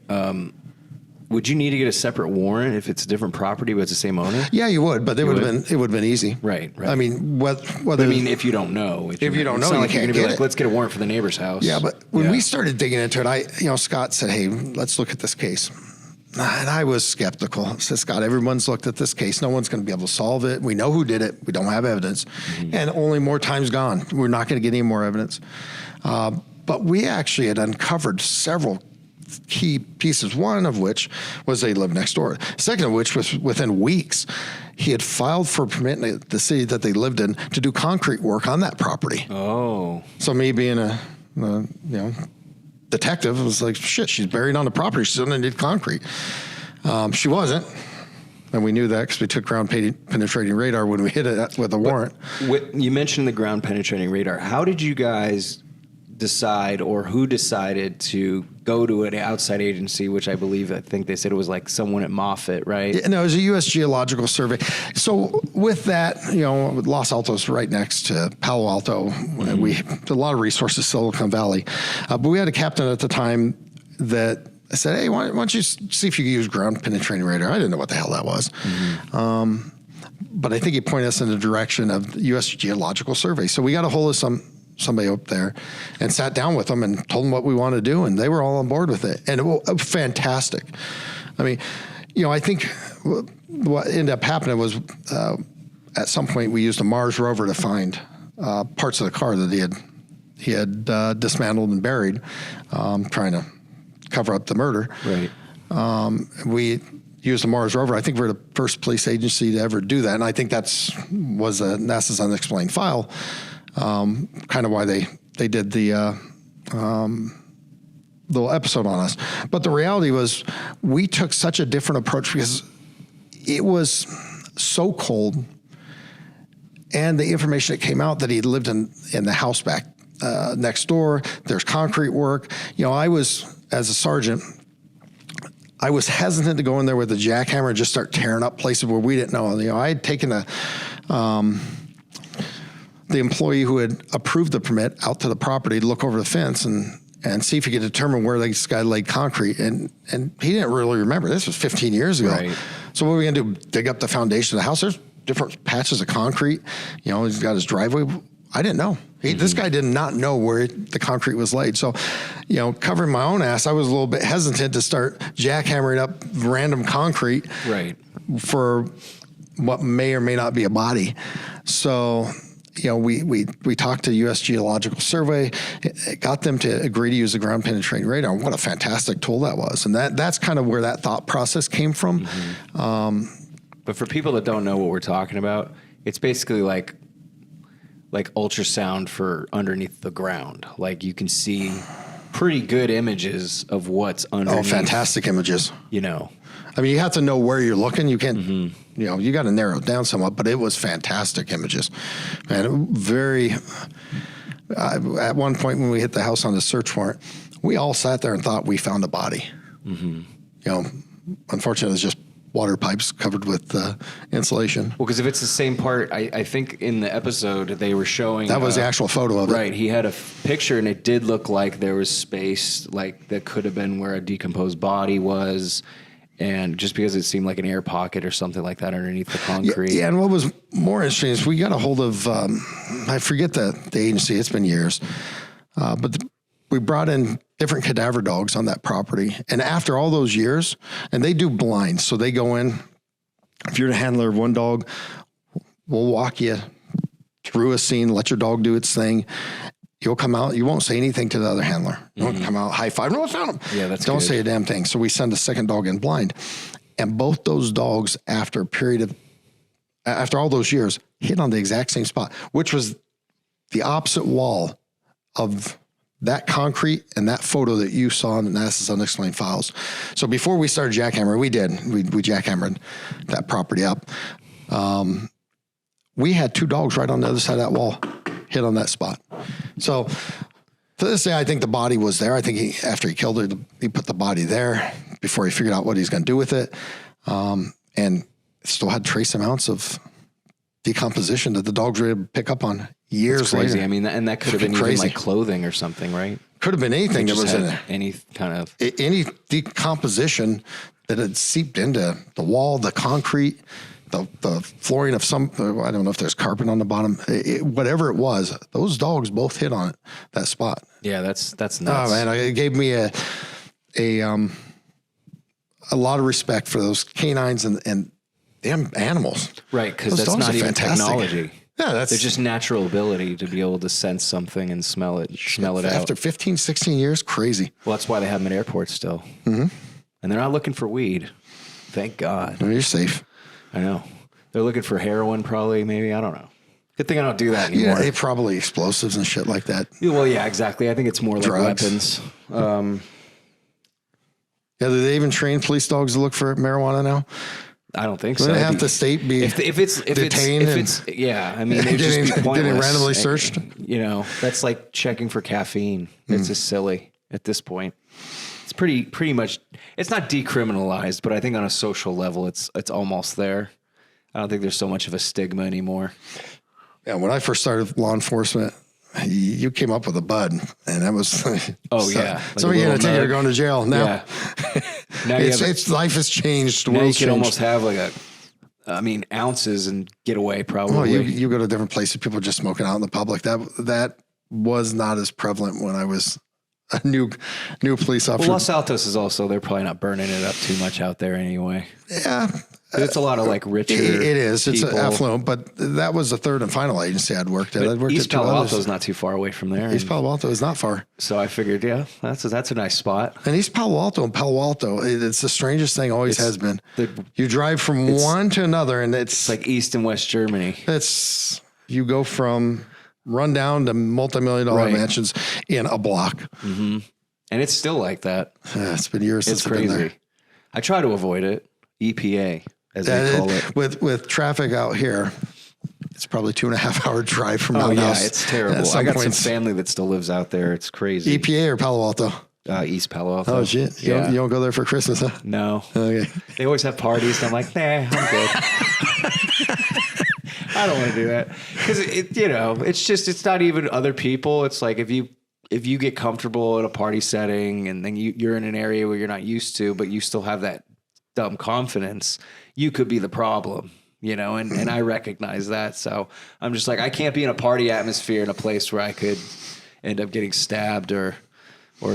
would you need to get a separate warrant if it's a different property but it's the same owner? Yeah, you would, but it would have been easy. Right. I mean, whether if you don't know, if you don't know, you like can't be get like, it. let's get a warrant for the neighbor's house. Yeah, but when we started digging into it, Scott said, "Hey, let's look at this case." And I was skeptical. I said, "Scott, everyone's looked at this case. No one's going to be able to solve it. We know who did it. We don't have evidence. And only more time's gone. We're not going to get any more evidence." But we actually had uncovered several key pieces, one of which was they lived next door. Second of which was within weeks, he had filed for a permit in the city that they lived in to do concrete work on that property. Oh. So me being a detective was like, shit, she's buried on the property. She's going to need concrete. She wasn't. And we knew that because we took ground penetrating radar when we hit it with a warrant. You mentioned the ground penetrating radar. How did you guys decide, or who decided to go to an outside agency, which I think they said it was like someone at Moffett, right? Yeah, no, it was a U.S. Geological Survey. So with that, Los Altos right next to Palo Alto. We had a lot of resources, Silicon Valley. But we had a captain at the time that said, "Hey, why don't you see if you can use ground penetrating radar?" I didn't know what the hell that was. But I think he pointed us in the direction of the U.S. Geological Survey. So we got a hold of somebody up there and sat down with them and told them what we wanted to do, and they were all on board with it. And it was fantastic. I mean, I think what ended up happening was at some point we used a Mars rover to find parts of the car that he had dismantled and buried, trying to cover up the murder. Right. We used a Mars rover. I think we're the first police agency to ever do that, and I think was NASA's Unexplained file. Kind of why they did the little episode on us. But the reality was we took such a different approach because it was so cold, and the information that came out that he lived in the house back next door. There's concrete work. I was, as a sergeant, I was hesitant to go in there with a jackhammer and just start tearing up places where we didn't know. I had taken the employee who had approved the permit out to the property to look over the fence and see if he could determine where this guy laid concrete. And he didn't really remember. This was 15 years ago. Right. So what were we going to do? Dig up the foundation of the house? There's different patches of concrete. He's got his driveway. I didn't know. This guy did not know where the concrete was laid. So, covering my own ass, I was a little bit hesitant to start jackhammering up random concrete for what may or may not be a body. So, we talked to U.S. Geological Survey, got them to agree to use the ground penetrating radar. What a fantastic tool that was. And that's kind of where that thought process came from. But for people that don't know what we're talking about, it's basically like ultrasound for underneath the ground. Like you can see pretty good images of what's underneath. Oh, fantastic images. You know, I mean, you have to know where you're looking. You can't, you know, you got to narrow it down somewhat, but it was fantastic images. And very, at one point when we hit the house on the search warrant, we all sat there and thought we found a body. You know, unfortunately, it was just water pipes covered with insulation. well, because if it's the same part, I think in the episode they were showing That was the actual photo of it. right. He had a picture, and it did look like there was space, like that could have been where a decomposed body was, and just because it seemed like an air pocket or something like that underneath the concrete. Yeah, and what was more interesting is we got a hold of, I forget the agency, it's been years, but we brought in different cadaver dogs on that property. And after all those years, and they do blinds, so they go in, if you're the handler of one dog, we'll walk you through a scene, let your dog do its thing. You'll come out, you won't say anything to the other handler. You won't come out, high five, no, found him. Yeah, that's Don't good. say a damn thing. So we send a second dog in blind. And both those dogs, after a period of, after all those years, hit on the exact same spot, which was the opposite wall of that concrete and that photo that you saw in the NASA's Unexplained Files. So before we started jackhammering, we jackhammered that property up. We had two dogs right on the other side of that wall hit on that spot. So to this day, I think the body was there. I think after he killed her, he put the body there before he figured out what he's going to do with it. And still had trace amounts of decomposition that the dogs were able to pick up on years Crazy. later. I mean, and that could have been even Crazy. like clothing or something, right? Could have been anything that Just was in had it. any kind of Any decomposition that had seeped into the wall, the concrete, the flooring of some, I don't know if there's carpet on the bottom, whatever it was, those dogs both hit on it, that spot. yeah. That's nuts. Oh man, it gave me a lot of respect for those canines and damn animals. Right, because Those that's dogs not are even fantastic. technology. Yeah, that's They're just natural ability to be able to sense something and smell it out. after 15, 16 years, crazy. Well, that's why they have them at airports still. And they're not looking for weed. Thank God. You're safe. I know. They're looking for heroin, probably, maybe. I don't know. Good thing I don't do that Yeah, anymore. probably explosives and shit like that. Well, yeah, exactly. I think it's more like Drugs. weapons. Yeah, do they even train police dogs to look for marijuana now? I don't think so. Would half the state be if it's detained yeah, I mean, it'd just be getting pointless. randomly searched? You know, that's like checking for caffeine. It's just silly at this point. It's pretty much. It's not decriminalized, but I think on a social level, it's almost there. I don't think there's so much of a stigma anymore. Yeah, when I first started law enforcement, you came up with a bud, and that was Oh, yeah. Like so a you're little gonna take it or nug. going to jail now. Yeah. Now you have It's life has changed. The now you world's can changed. almost have like ounces and get away probably. Oh, you go to different places, people just smoking out in the public. That was not as prevalent when I was a new police officer. Well, Los Altos is also, they're probably not burning it up too much out there anyway. Yeah, It's a lot of like richer. it is. It's people. affluent, but that was the third and final agency I'd worked at. But I'd worked East at two Palo others. Alto is not too far away from there. East Palo Alto is not far. So I figured, yeah, that's a nice spot. And East Palo Alto, it's the strangest thing, always has been. You drive from one to another, and It's like East and West Germany. you go from rundown to multi-million-dollar Right. mansions in a block. And it's still like that. It's been years It's since I've been there. crazy. I try to avoid it. EPA, as they call it. With traffic out here, it's probably 2.5 hour drive from Oh my yeah, house. it's terrible. At some I got points. some family that still lives out there. It's crazy. EPA or Palo Alto? East Palo Alto. Oh shit! You don't go there for Christmas, huh? No. Okay. They always have parties, and I'm like, nah, I'm good. I don't want to do that because it's not even other people. It's like if you get comfortable in a party setting and then you're in an area where you're not used to, but you still have that dumb confidence, you could be the problem, and I recognize that. So I'm just like, I can't be in a party atmosphere in a place where I could end up getting stabbed or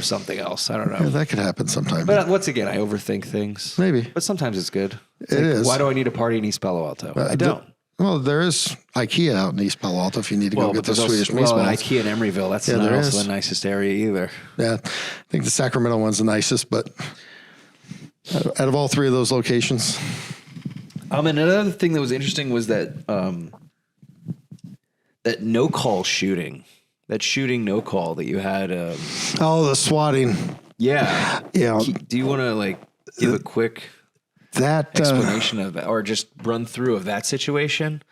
something else. I don't know. Yeah, that could happen sometime. But once again, I overthink things. Maybe. But sometimes it's good. It's It is. Why do I need a party in East Palo Alto? I don't. Well, there is IKEA out in East Palo Alto if you need to go get the Swedish and meatballs. IKEA in Emeryville. That's Yeah, not there also is. the nicest area either. Yeah, I think the Sacramento one's the nicest, but out of all three of those locations, And another thing that was interesting was that that no call shooting that shooting no call that you had. Oh, the swatting. Yeah. Yeah. Do you want to like give a quick That explanation of that, or just run through of that situation?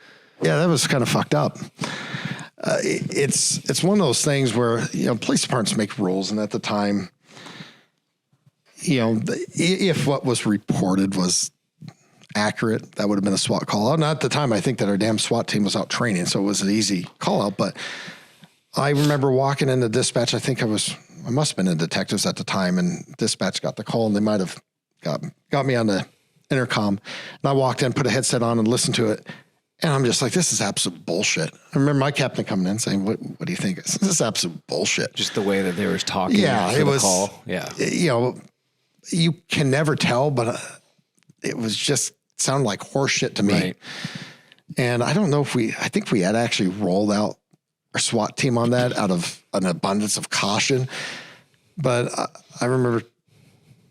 Yeah, that was kind of fucked up. It's one of those things where, police departments make rules, and at the time, if what was reported was accurate, that would have been a SWAT call out. Not at the time, I think that our damn SWAT team was out training, so it was an easy call out. But I remember walking into dispatch. I think I must have been in detectives at the time, and dispatch got the call, and they might have got me on the intercom. And I walked in, put a headset on, and listened to it. And I'm just like, this is absolute bullshit. I remember my captain coming in saying, what do you think? This is absolute bullshit. Just the way that they were talking. Yeah, it was. Call. Yeah. You can never tell, but it was just sounded like horse shit to me. Right. And I don't know I think we had actually rolled out our SWAT team on that out of an abundance of caution. But I remember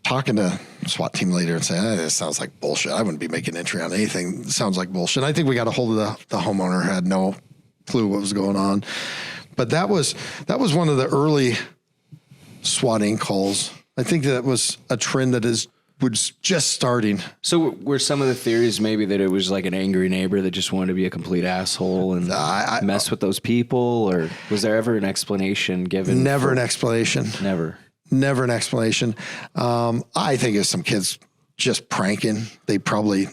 talking to SWAT team later and saying, this sounds like bullshit. I wouldn't be making entry on anything that sounds like bullshit. I think we got a hold of the homeowner, had no clue what was going on. But that was one of the early swatting calls. I think that was a trend that was just starting. So were some of the theories maybe that it was like an angry neighbor that just wanted to be a complete asshole and mess with those people? Or was there ever an explanation given? Never an explanation. Never an explanation. I think it's some kids just pranking. They probably,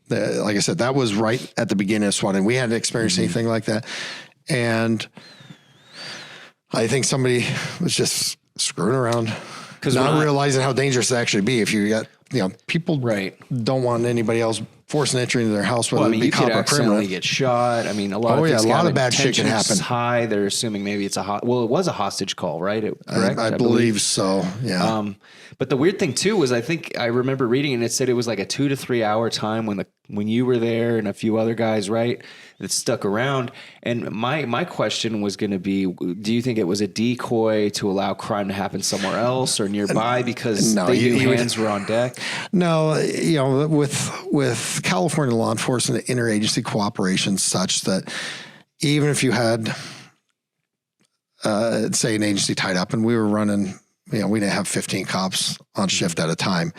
like I said, that was right at the beginning of swatting. We hadn't experienced anything like that. And I think somebody was just screwing around, not realizing how dangerous it actually be if you got, people don't want anybody else forcing entry into their house, whether it be cop or criminal. Get shot. I mean, a lot of bad shit can happen. High. They're assuming maybe it's it was a hostage call, right? Correct? I believe so. Yeah. But the weird thing too was I think I remember reading and it said it was like a 2 to 3 hour time when you were there and a few other guys, right? That stuck around. And my question was going to be, do you think it was a decoy to allow crime to happen somewhere else or nearby because hands were on deck? No, with California law enforcement, interagency cooperation such that even if you had, say an agency tied up and we were running, we didn't have 15 cops on shift at a time.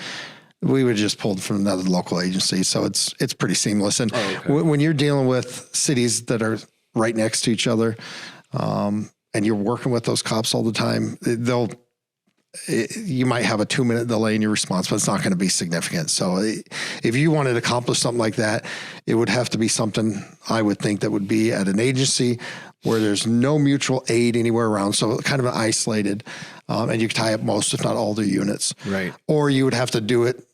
We would just pull from another local agency. So it's pretty seamless. And when you're dealing with cities that are right next to each other, and you're working with those cops all the time, you might have a 2-minute delay in your response, but it's not going to be significant. So if you wanted to accomplish something like that, it would have to be something I would think that would be at an agency where there's no mutual aid anywhere around. So kind of an isolated, and you could tie up most, if not all their units. Right. Or you would have to do it.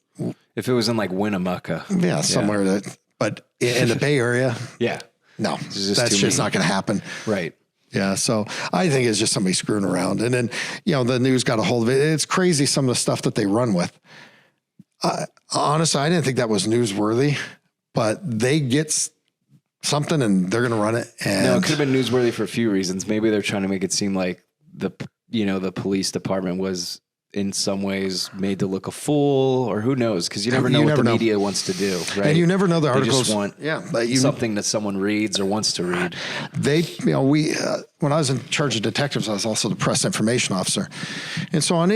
If it was in like Winnemucca. Yeah, somewhere but in the Bay Area. Yeah. No, that's just not going to happen. Right. Yeah. So I think it's just somebody screwing around. And then, the news got a hold of it. It's crazy some of the stuff that they run with. Honestly, I didn't think that was newsworthy, but they get something and they're going to run it. And no, it could have been newsworthy for a few reasons. Maybe they're trying to make it seem like the police department was in some ways made to look a fool, or who knows? Because you never know what the media wants to do, right? And you never know the articles. They just want something that someone reads or wants to read. When I was in charge of detectives, I was also the press information officer. And so on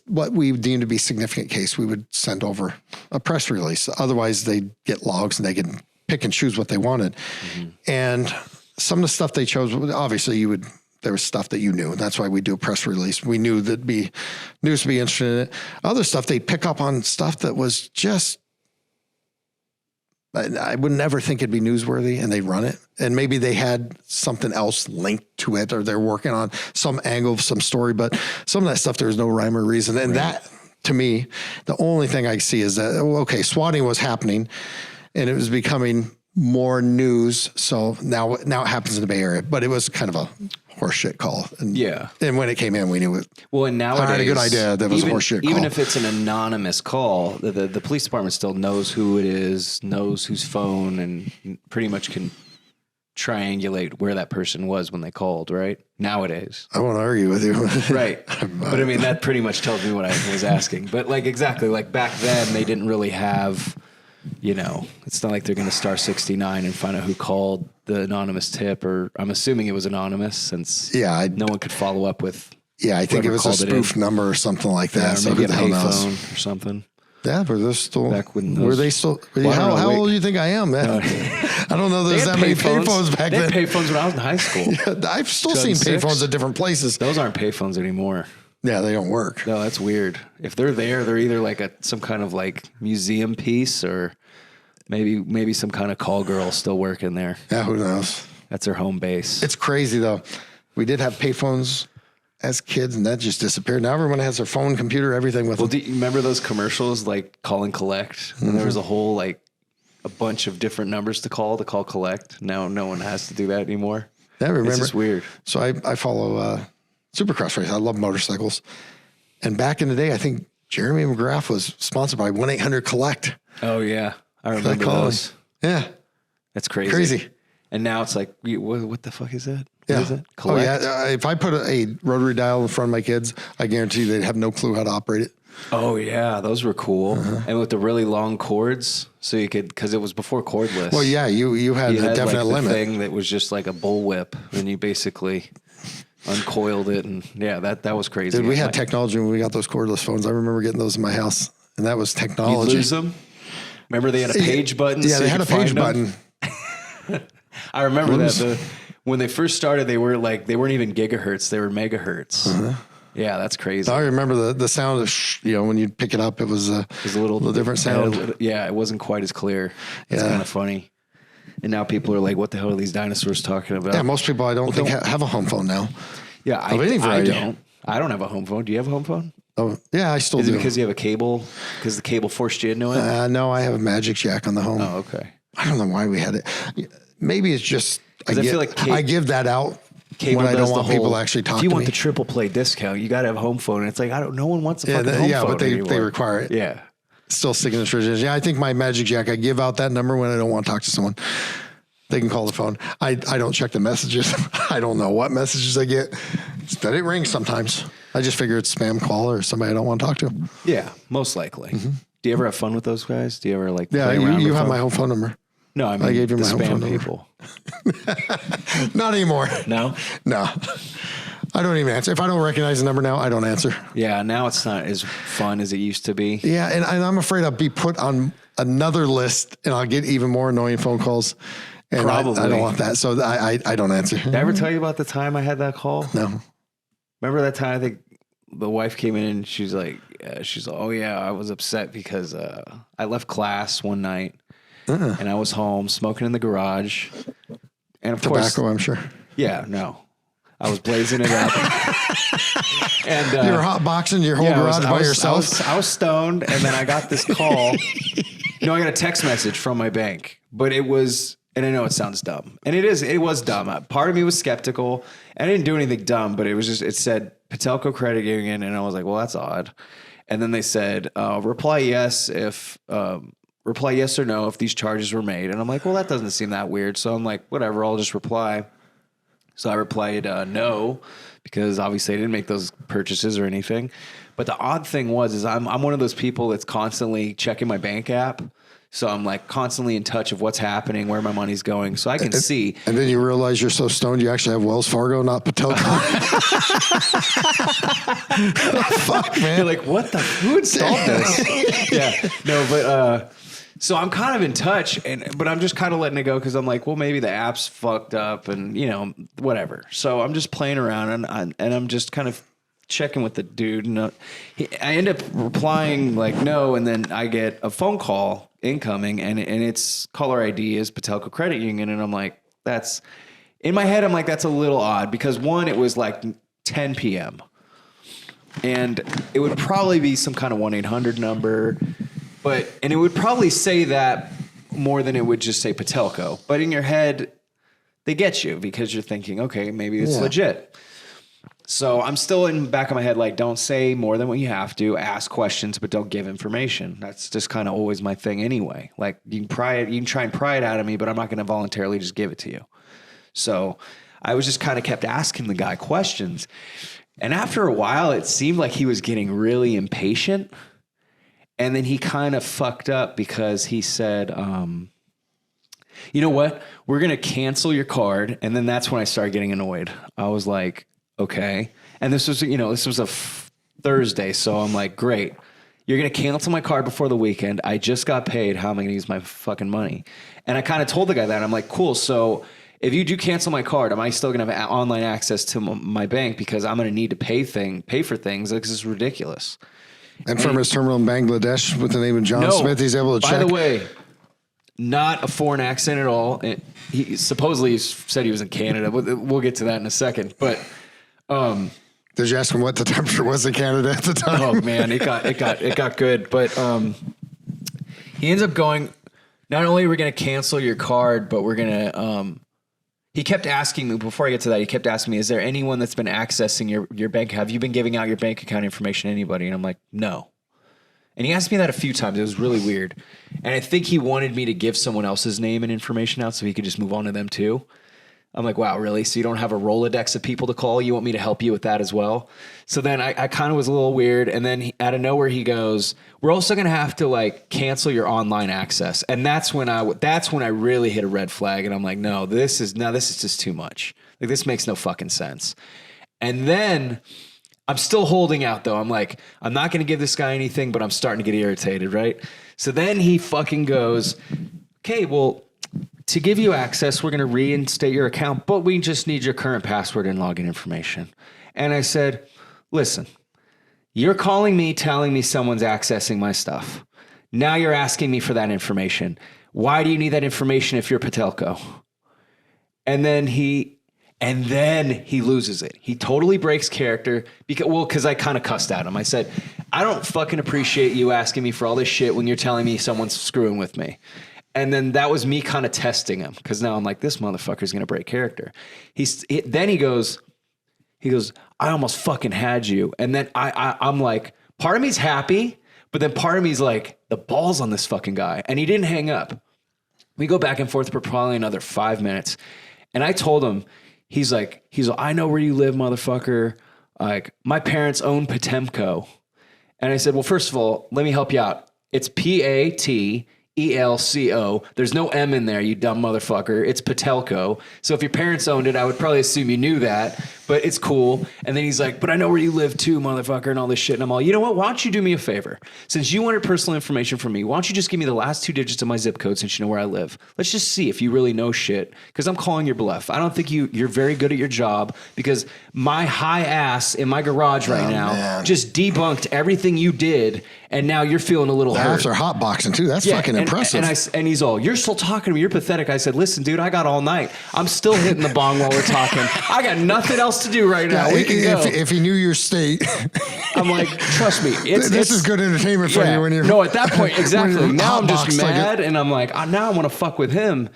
what we deemed to be significant case, we would send over a press release. Otherwise they'd get logs and they could pick and choose what they wanted. Mm-hmm. And some of the stuff they chose, obviously there was stuff that you knew. And that's why we do a press release. We knew that'd be news to be interested in it. Other stuff, they'd pick up on stuff that was just, I would never think it'd be newsworthy, and they'd run it. And maybe they had something else linked to it, or they're working on some angle of some story, but some of that stuff, there was no rhyme or reason. And that, to me, the only thing I see is that, swatting was happening and it was becoming more news. So now it happens in the Bay Area, but it was kind of a horseshit call. And, and when it came in, we knew it. Well, and nowadays, I had a good idea that was a horseshit call. Even if it's an anonymous call, the police department still knows who it is, knows whose phone, and pretty much can triangulate where that person was when they called, right? Nowadays. I won't argue with you. Right. But I mean, that pretty much tells me what I was asking. But exactly, back then, they didn't really have you know, it's not like they're going to star 69 and find out who called the anonymous tip, or I'm assuming it was anonymous since no one could follow up with. Yeah, I think it was a spoof number or something like that. Yeah, so maybe who a the hell knows? payphone or something. Yeah, but they're still. Back when were they still? Well, how old do you think I am, man? I don't know. There's that many payphones back then. They had payphones when I was in high school. Yeah, I've still seen payphones at different places. Those aren't payphones anymore. Yeah, they don't work. No, that's weird. If they're there, they're either like some kind of like museum piece, or maybe some kind of call girl still working there. Yeah, who knows? That's their home base. It's crazy though. We did have payphones as kids, and that just disappeared. Now everyone has their phone, computer, everything with them. Do you remember those commercials like call and collect? And there was a whole like a bunch of different numbers to call collect. Now no one has to do that anymore. Yeah, I remember. It's just weird. So I follow Supercross race. I love motorcycles. And back in the day, I think Jeremy McGrath was sponsored by 1-800-COLLECT. Oh yeah, I remember those. Yeah, that's crazy. Crazy. And now it's like, what the fuck is that? Yeah. What is it? Collect? Oh, yeah. If I put a rotary dial in front of my kids, I guarantee you they'd have no clue how to operate it. Oh, yeah. Those were cool. And with the really long cords, so you could, because it was before cordless. Well, yeah, you had a definite like limit. Thing that was just like a bullwhip, and you basically uncoiled it. And yeah, that was crazy. Dude, we had technology when we got those cordless phones. I remember getting those in my house, and that was technology. You lose them? Remember they had a page button? Yeah, they had a page button. I remember that. When they first started, they weren't even gigahertz; they were megahertz. Yeah, that's crazy. I remember the sound of when you pick it up, it was a little different sound. Yeah, it wasn't quite as clear. It's kind of funny. And now people are like, "What the hell are these dinosaurs talking about?" Yeah, most people I don't think have a home phone now. Yeah, I don't. I don't have a home phone. Do you have a home phone? Oh, yeah, I still do. Is it because you have a cable? Because the cable forced you into it? No, I have a Magic Jack on the home. Oh, okay. I don't know why we had it. Maybe it's just I feel like I give that out when I don't want people to actually talk to me. If you want the triple play discount, you got to have a home phone. And it's like, no one wants a fucking home phone. Yeah, but they anymore. require it. Yeah. Still sticking to tradition. Yeah, I think my Magic Jack, I give out that number when I don't want to talk to someone. They can call the phone. I don't check the messages. I don't know what messages I get. But it rings sometimes. I just figure it's spam call or somebody I don't want to talk to. Yeah, most likely. Mm-hmm. Do you ever have fun with those guys? Do you ever like? Yeah, you have my home phone number. No, I mean, I gave you my home phone people. Not anymore. No? No. I don't even answer. If I don't recognize the number now, I don't answer. Yeah, now it's not as fun as it used to be. Yeah, and I'm afraid I'll be put on another list and I'll get even more annoying phone calls. And probably. I don't want that. So I don't answer. Did I ever tell you about the time I had that call? No. Remember that time I think the wife came in and she's like, oh yeah, I was upset because I left class one night. And I was home smoking in the garage. And of course, tobacco, I'm sure. Yeah, no. I was blazing it up. And you were hot boxing your whole garage by yourself. I was stoned, and then I got this call. I got a text message from my bank, but it was, and I know it sounds dumb, and it was dumb. Part of me was skeptical. I didn't do anything dumb, but it said Patelco Credit Union, and I was like, well, that's odd. And then they said, reply yes or no if these charges were made. And I'm like, well, that doesn't seem that weird. So I'm like, whatever, I'll just reply. So I replied no, because obviously I didn't make those purchases or anything. But the odd thing is I'm one of those people that's constantly checking my bank app. So I'm like constantly in touch of what's happening, where my money's going, so I can see. And then you realize you're so stoned you actually have Wells Fargo, not Patelco. Fuck, man! You're like, what the? Who installed this? Yeah, no, but so I'm kind of in touch, but I'm just kind of letting it go because I'm like, well, maybe the app's fucked up, and whatever. So I'm just playing around, and I'm just kind of checking with the dude, and I end up replying like no, and then I get a phone call incoming, and its caller ID is Patelco Credit Union, and I'm like, that's in my head, I'm like, that's a little odd because one, it was like 10 p.m. and it would probably be some kind of 1-800 number, and it would probably say that more than it would just say Patelco, but in your head, they get you because you're thinking, okay, maybe it's legit. So I'm still in the back of my head, like, don't say more than what you have to. Ask questions, but don't give information. That's just kind of always my thing anyway. Like, you can try and pry it out of me, but I'm not going to voluntarily just give it to you. So I was just kind of kept asking the guy questions. And after a while, it seemed like he was getting really impatient. And then he kind of fucked up because he said, you know what? We're going to cancel your card. And then that's when I started getting annoyed. I was like, okay. And this was, this was a Thursday. So I'm like, great. You're going to cancel my card before the weekend. I just got paid. How am I going to use my fucking money? And I kind of told the guy that. I'm like, cool. So if you do cancel my card, am I still going to have online access to my bank? Because I'm going to need to pay for things. Because it's ridiculous. And from his terminal in Bangladesh with the name of John Smith, he's able to check. By the way, not a foreign accent at all. He supposedly said he was in Canada. We'll get to that in a second. But did you ask him what the temperature was in Canada at the time? Oh man, it got good. But he ends up going. Not only are we going to cancel your card, but we're going to. He kept asking me, before I get to that, he kept asking me, is there anyone that's been accessing your bank? Have you been giving out your bank account information to anybody? And I'm like, no. And he asked me that a few times. It was really weird. And I think he wanted me to give someone else's name and information out so he could just move on to them too. I'm like, wow, really? So you don't have a Rolodex of people to call? You want me to help you with that as well? So then I kind of was a little weird. And then out of nowhere, he goes, we're also going to have to like cancel your online access. And that's when I really hit a red flag. And I'm like, no, this is just too much. Like, this makes no fucking sense. And then I'm still holding out though. I'm like, I'm not going to give this guy anything, but I'm starting to get irritated. Right. So then he fucking goes, okay, well, to give you access, we're going to reinstate your account, but we just need your current password and login information. And I said, listen, you're calling me, telling me someone's accessing my stuff. Now you're asking me for that information. Why do you need that information if you're Patelco? And then he loses it. He totally breaks character because I kind of cussed at him. I said, I don't fucking appreciate you asking me for all this shit when you're telling me someone's screwing with me. And then that was me kind of testing him, because now I'm like, this motherfucker's going to break character. Then he goes, I almost fucking had you. And then I'm like, part of me's happy, but then part of me's like, the ball's on this fucking guy. And he didn't hang up. We go back and forth for probably another 5 minutes. And I told him, he's like, I know where you live, motherfucker. Like, my parents own Potemco. And I said, well, first of all, let me help you out. It's P-A-T ELCO. There's no M in there, you dumb motherfucker. It's Patelco. So if your parents owned it, I would probably assume you knew that, but it's cool. And then he's like, but I know where you live too, motherfucker, and all this shit. And I'm all, you know what? Why don't you do me a favor? Since you wanted personal information from me, why don't you just give me the last 2 digits of my zip code since you know where I live? Let's just see if you really know shit, because I'm calling your bluff. I don't think you're very good at your job, because my high ass in my garage right now just debunked everything you did, and now you're feeling a little hurt. After hotboxing too, that's fucking impressive. And he's all, you're still talking to me, you're pathetic. I said, listen, dude, I got all night. I'm still hitting the bong while we're talking. I got nothing else to do right now. We can go. If he knew your state. I'm like, trust me. This is good entertainment for you when you're. No, at that point, exactly. Now I'm just mad, and I'm like, now I want to fuck with him.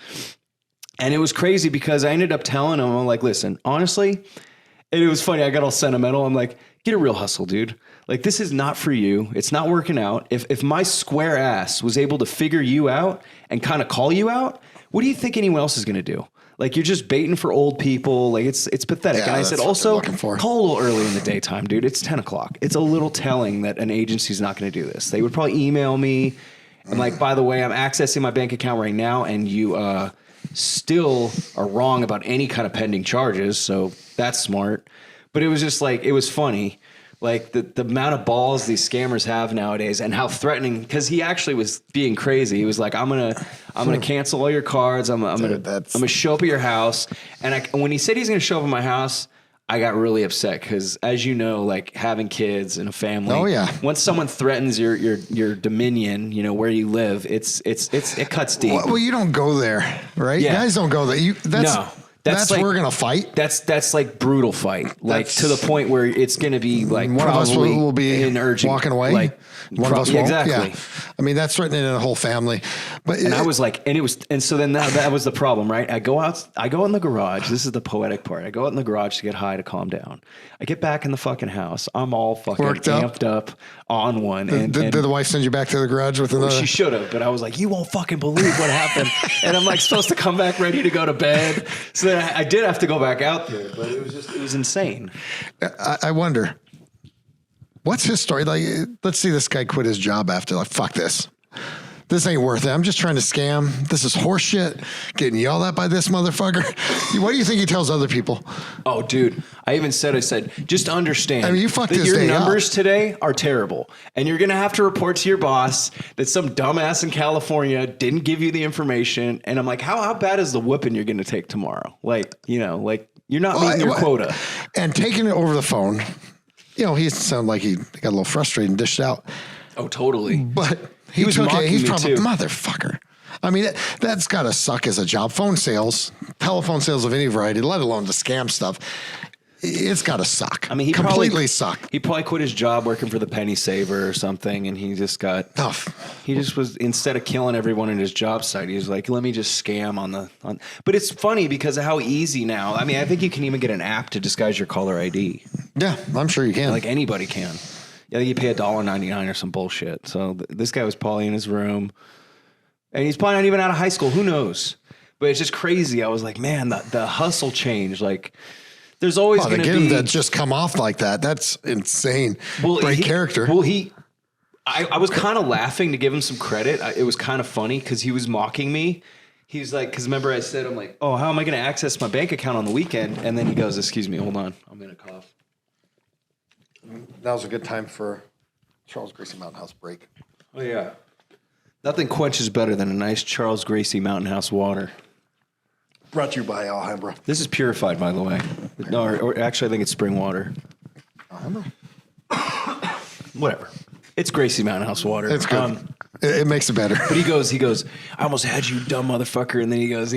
And it was crazy because I ended up telling him, I'm like, listen, honestly, and it was funny. I got all sentimental. I'm like, get a real hustle, dude. Like, this is not for you. It's not working out. If my square ass was able to figure you out and kind of call you out, what do you think anyone else is going to do? Like, you're just baiting for old people. Like, it's pathetic. Yeah, and I said, also, call a little early in the daytime, dude. It's 10 o'clock. It's a little telling that an agency's not going to do this. They would probably email me. And like, by the way, I'm accessing my bank account right now, and you still are wrong about any kind of pending charges. So that's smart. But it was just like, it was funny. Like the amount of balls these scammers have nowadays, and how threatening, because he actually was being crazy. He was like, I'm gonna cancel all your cards. I'm gonna show up at your house. And when he said he's gonna show up at my house, I got really upset, because as you know, like, having kids and a family. Oh yeah. Once someone threatens your dominion, you know, where you live, it cuts deep. Well, you don't go there, right? Yeah. Guys don't go there. That's like, we're gonna fight. That's like brutal fight, like to the point where it's gonna be like one of us will be in urgent, walking away. Like one of us won't. Exactly. Yeah. I mean, that's threatening in a whole family. But I was like, and so then that was the problem, right? I go in the garage. This is the poetic part. I go out in the garage to get high, to calm down. I get back in the fucking house. I'm all fucking amped up on one. Did the wife send you back to the garage with another? She should have, but I was like, you won't fucking believe what happened. And I'm like supposed to come back ready to go to bed. So then I did have to go back out there, but it was insane. I wonder, What's his story? Like, let's see this guy quit his job after, like, fuck this. This ain't worth it. I'm just trying to scam. This is horse shit. Getting yelled at by this motherfucker. What do you think he tells other people? Oh, dude. I said, just understand. I mean, you fucked that his your day numbers up. today are terrible. And you're going to have to report to your boss that some dumbass in California didn't give you the information. And I'm like, how bad is the whooping you're going to take tomorrow? Like, you know, like you're not meeting your quota. And taking it over the phone, you know, he sounded like he got a little frustrated and dished out. Oh, totally. But he was mocking he's me probably too. Motherfucker. I mean, that's got to suck as a job. Phone sales, telephone sales of any variety, let alone the scam stuff. It's got to suck. I mean, he completely suck. He probably quit his job working for the Penny Saver or something, and he just got tough. He just was, instead of killing everyone at his job site, he was like, let me just scam on. But it's funny because of how easy now. I mean, I think you can even get an app to disguise your caller ID. Yeah, I'm sure you can. Like anybody can. Yeah, you pay $1.99 or some bullshit. So this guy was probably in his room, and he's probably not even out of high school. Who knows? But it's just crazy. I was like, man, the hustle changed. Like, there's always going to be that just come off like that. That's insane. Well, Great character. Well, I was kind of laughing to give him some credit. It was kind of funny because he was mocking me. He's like, because remember I said, I'm like, oh, how am I going to access my bank account on the weekend? And then he goes, excuse me, hold on, I'm going to cough. That was a good time for Charles Gracie Mountain House break. Oh, yeah. Nothing quenches better than a nice Charles Gracie Mountain House water. Brought to you by Alhambra. This is purified, by the way. No, or actually, I think it's spring water. Alhambra? Whatever. It's Gracie Mountain House water. It's good. It makes it better. But he goes, I almost had you, dumb motherfucker. And then he goes,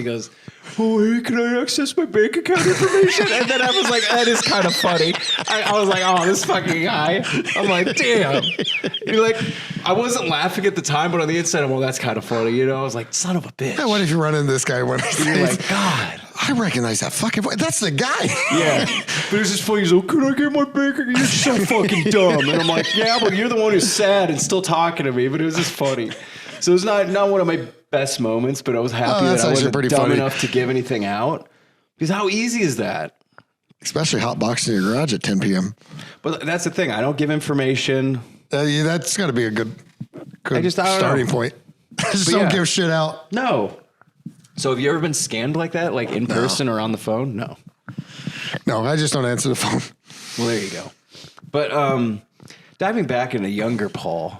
oh, hey, can I access my bank account information? And then I was like, that is kind of funny. I was like, oh, this fucking guy. I'm like, damn. You're like, I wasn't laughing at the time, but on the inside, I'm like, well, that's kind of funny. You know, I was like, son of a bitch. Yeah, what if you run into this guy one day? You're like, God. I recognize that fucking voice. That's the guy. Yeah. But it's just funny. He's like, could I get my bank account? You're so fucking dumb. And I'm like, yeah, but you're the one who's sad and still talking to me. But it was just funny. So it's not one of my best moments, but I was happy that I wasn't dumb enough to give anything out. Because how easy is that? Especially hotboxing in your garage at 10 p.m. But that's the thing. I don't give information. Yeah, that's got to be a good I don't starting know. point. Just don't give shit out. No. So have you ever been scammed like that? Like in person or on the phone? No. No, I just don't answer the phone. Well, there you go. But diving back into younger Paul,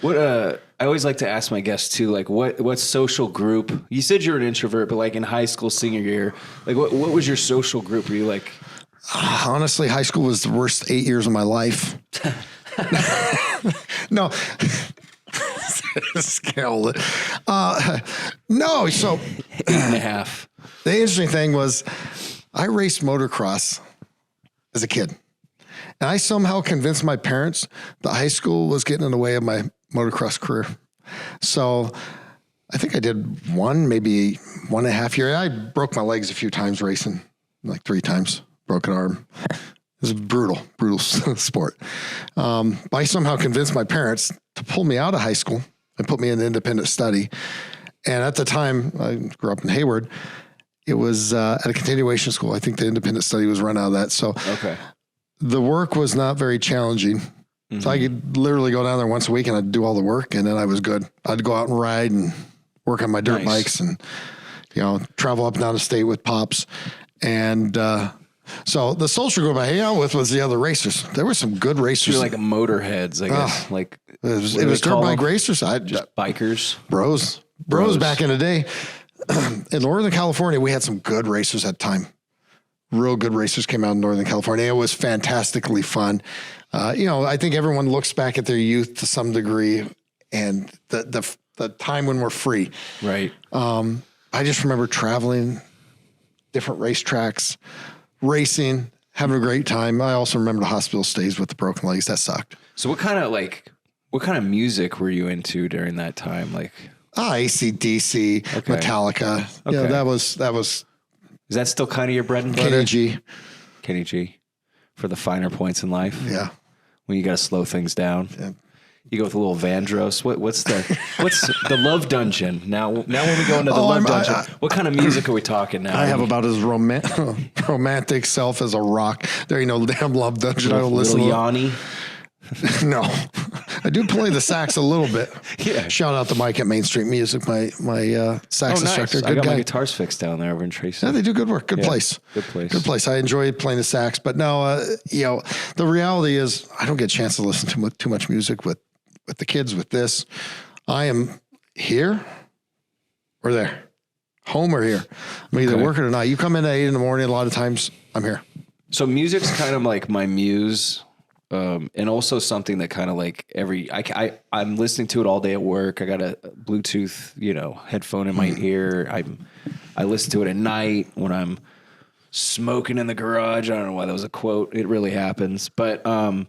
what I always like to ask my guests too, like what social group? You said you're an introvert, but like in high school, senior year, like what was your social group? Were you like? Honestly, high school was the worst 8 years of my life. No. Scaled it. No, so 8.5. The interesting thing was I raced motocross as a kid. And I somehow convinced my parents that high school was getting in the way of my motocross career. So I think I did maybe 1.5 years. I broke my legs a few times racing, like 3 times, broken arm. It was a brutal sport. I somehow convinced my parents to pull me out of high school and put me in independent study. And at the time, I grew up in Hayward. It was at a continuation school. I think the independent study was run out of that. So the work was not very challenging. Mm-hmm. So I could literally go down there once a week and I'd do all the work and then I was good. I'd go out and ride and work on my dirt bikes and, travel up and down the state with pops. And, so the social group I hang out with was the other racers. There were some good racers. You're like motorheads, I guess. Like it was dirt bike racers. Just bikers. Bros back in the day. In Northern California, we had some good racers at the time. Real good racers came out in Northern California. It was fantastically fun. I think everyone looks back at their youth to some degree and the time when we're free. Right. I just remember traveling different racetracks, racing, having a great time. I also remember the hospital stays with the broken legs. That sucked. So what kind of music were you into during that time? Like AC/DC, Metallica. Okay. Yeah, that was. Is that still kind of your bread and butter? Kenny G for the finer points in life. Yeah. When you got to slow things down. Yeah. You go with a little Vandross. What's the Love Dungeon? Now when we go into the Love Dungeon, what kind of music are we talking now? I have about as romantic self as a rock. There ain't no damn Love Dungeon. I don't listen to Yanni. No, I do play the sax a little bit. Yeah. Shout out to Mike at Main Street Music, my sax instructor. I got guy. my guitars fixed down there over in Tracy. Yeah, they do good work. Good place. Good place. Good place. I enjoy playing the sax, but no, the reality is I don't get a chance to listen to too much music with the kids with this. I am here or there, home or here. I'm either working or not. You come in at 8 a.m. a lot of times I'm here. So music's kind of like my muse. And also something that kind of like I'm listening to it all day at work. I got a Bluetooth, headphone in my ear. I listen to it at night when I'm smoking in the garage. I don't know why that was a quote. It really happens. But, I'll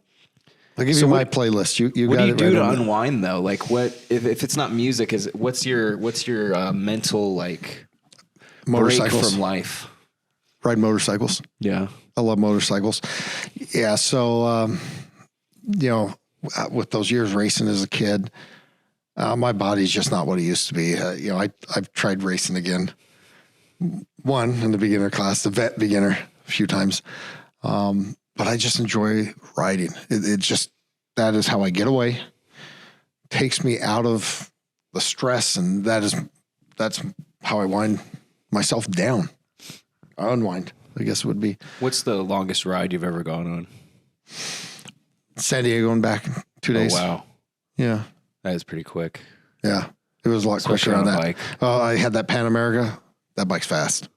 give you my playlist. You what got do you it do right to on unwind though? Like what, if it's not music, what's your mental like break from life? Ride motorcycles. Yeah. I love motorcycles. Yeah. So, with those years racing as a kid, my body's just not what it used to be. I've tried racing again. One in the beginner class, the vet beginner a few times. But I just enjoy riding. That is how I get away. Takes me out of the stress. And that's how I wind myself down. Unwind, I guess it would be. What's the longest ride you've ever gone on? San Diego and back in 2 days. Oh, wow. Yeah. That is pretty quick. Yeah. It was a lot Especially quicker on on a that. bike. Oh, I had that Pan America. That bike's fast.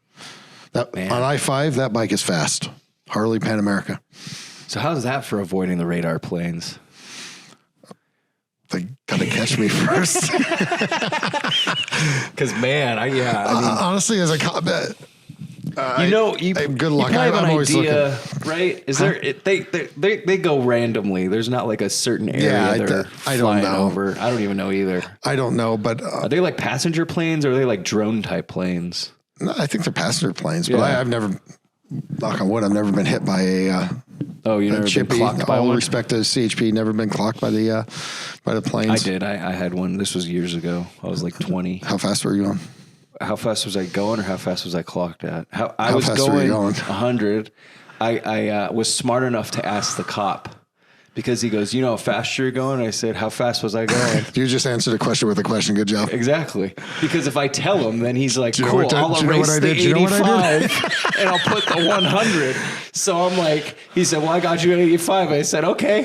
On I-5, that bike is fast. Harley Pan America. So how's that for avoiding the radar planes? They got to catch me first. Because man, I mean, honestly, as a cop, good luck. You I'm have an always idea, looking. right? Is there? They go randomly. There's not like a certain area they're I don't flying know. over. I don't even know either. I don't know, but Are they like passenger planes or are they like drone type planes? no, I think they're passenger planes. But Yeah. I've never, knock on wood, I've never been hit by a You never been chippy. clocked by All one? respect to CHP, never been clocked by the planes. I did. I had one. This was years ago. I was like 20. How fast were you on? How fast was I going, or how fast was I clocked at? I How was fast were you going? 100. I was smart enough to ask the cop because he goes, "You know how fast you're going?" I said, "How fast was I going?" You just answered a question with a question. Good job. Exactly. Because if I tell him, then he's like, you know "Cool, what I- I'll do you know what erase I the did? Do you know what I 85 and I'll put the 100." So I'm like, he said, "Well, I got you at 85." I said, "Okay,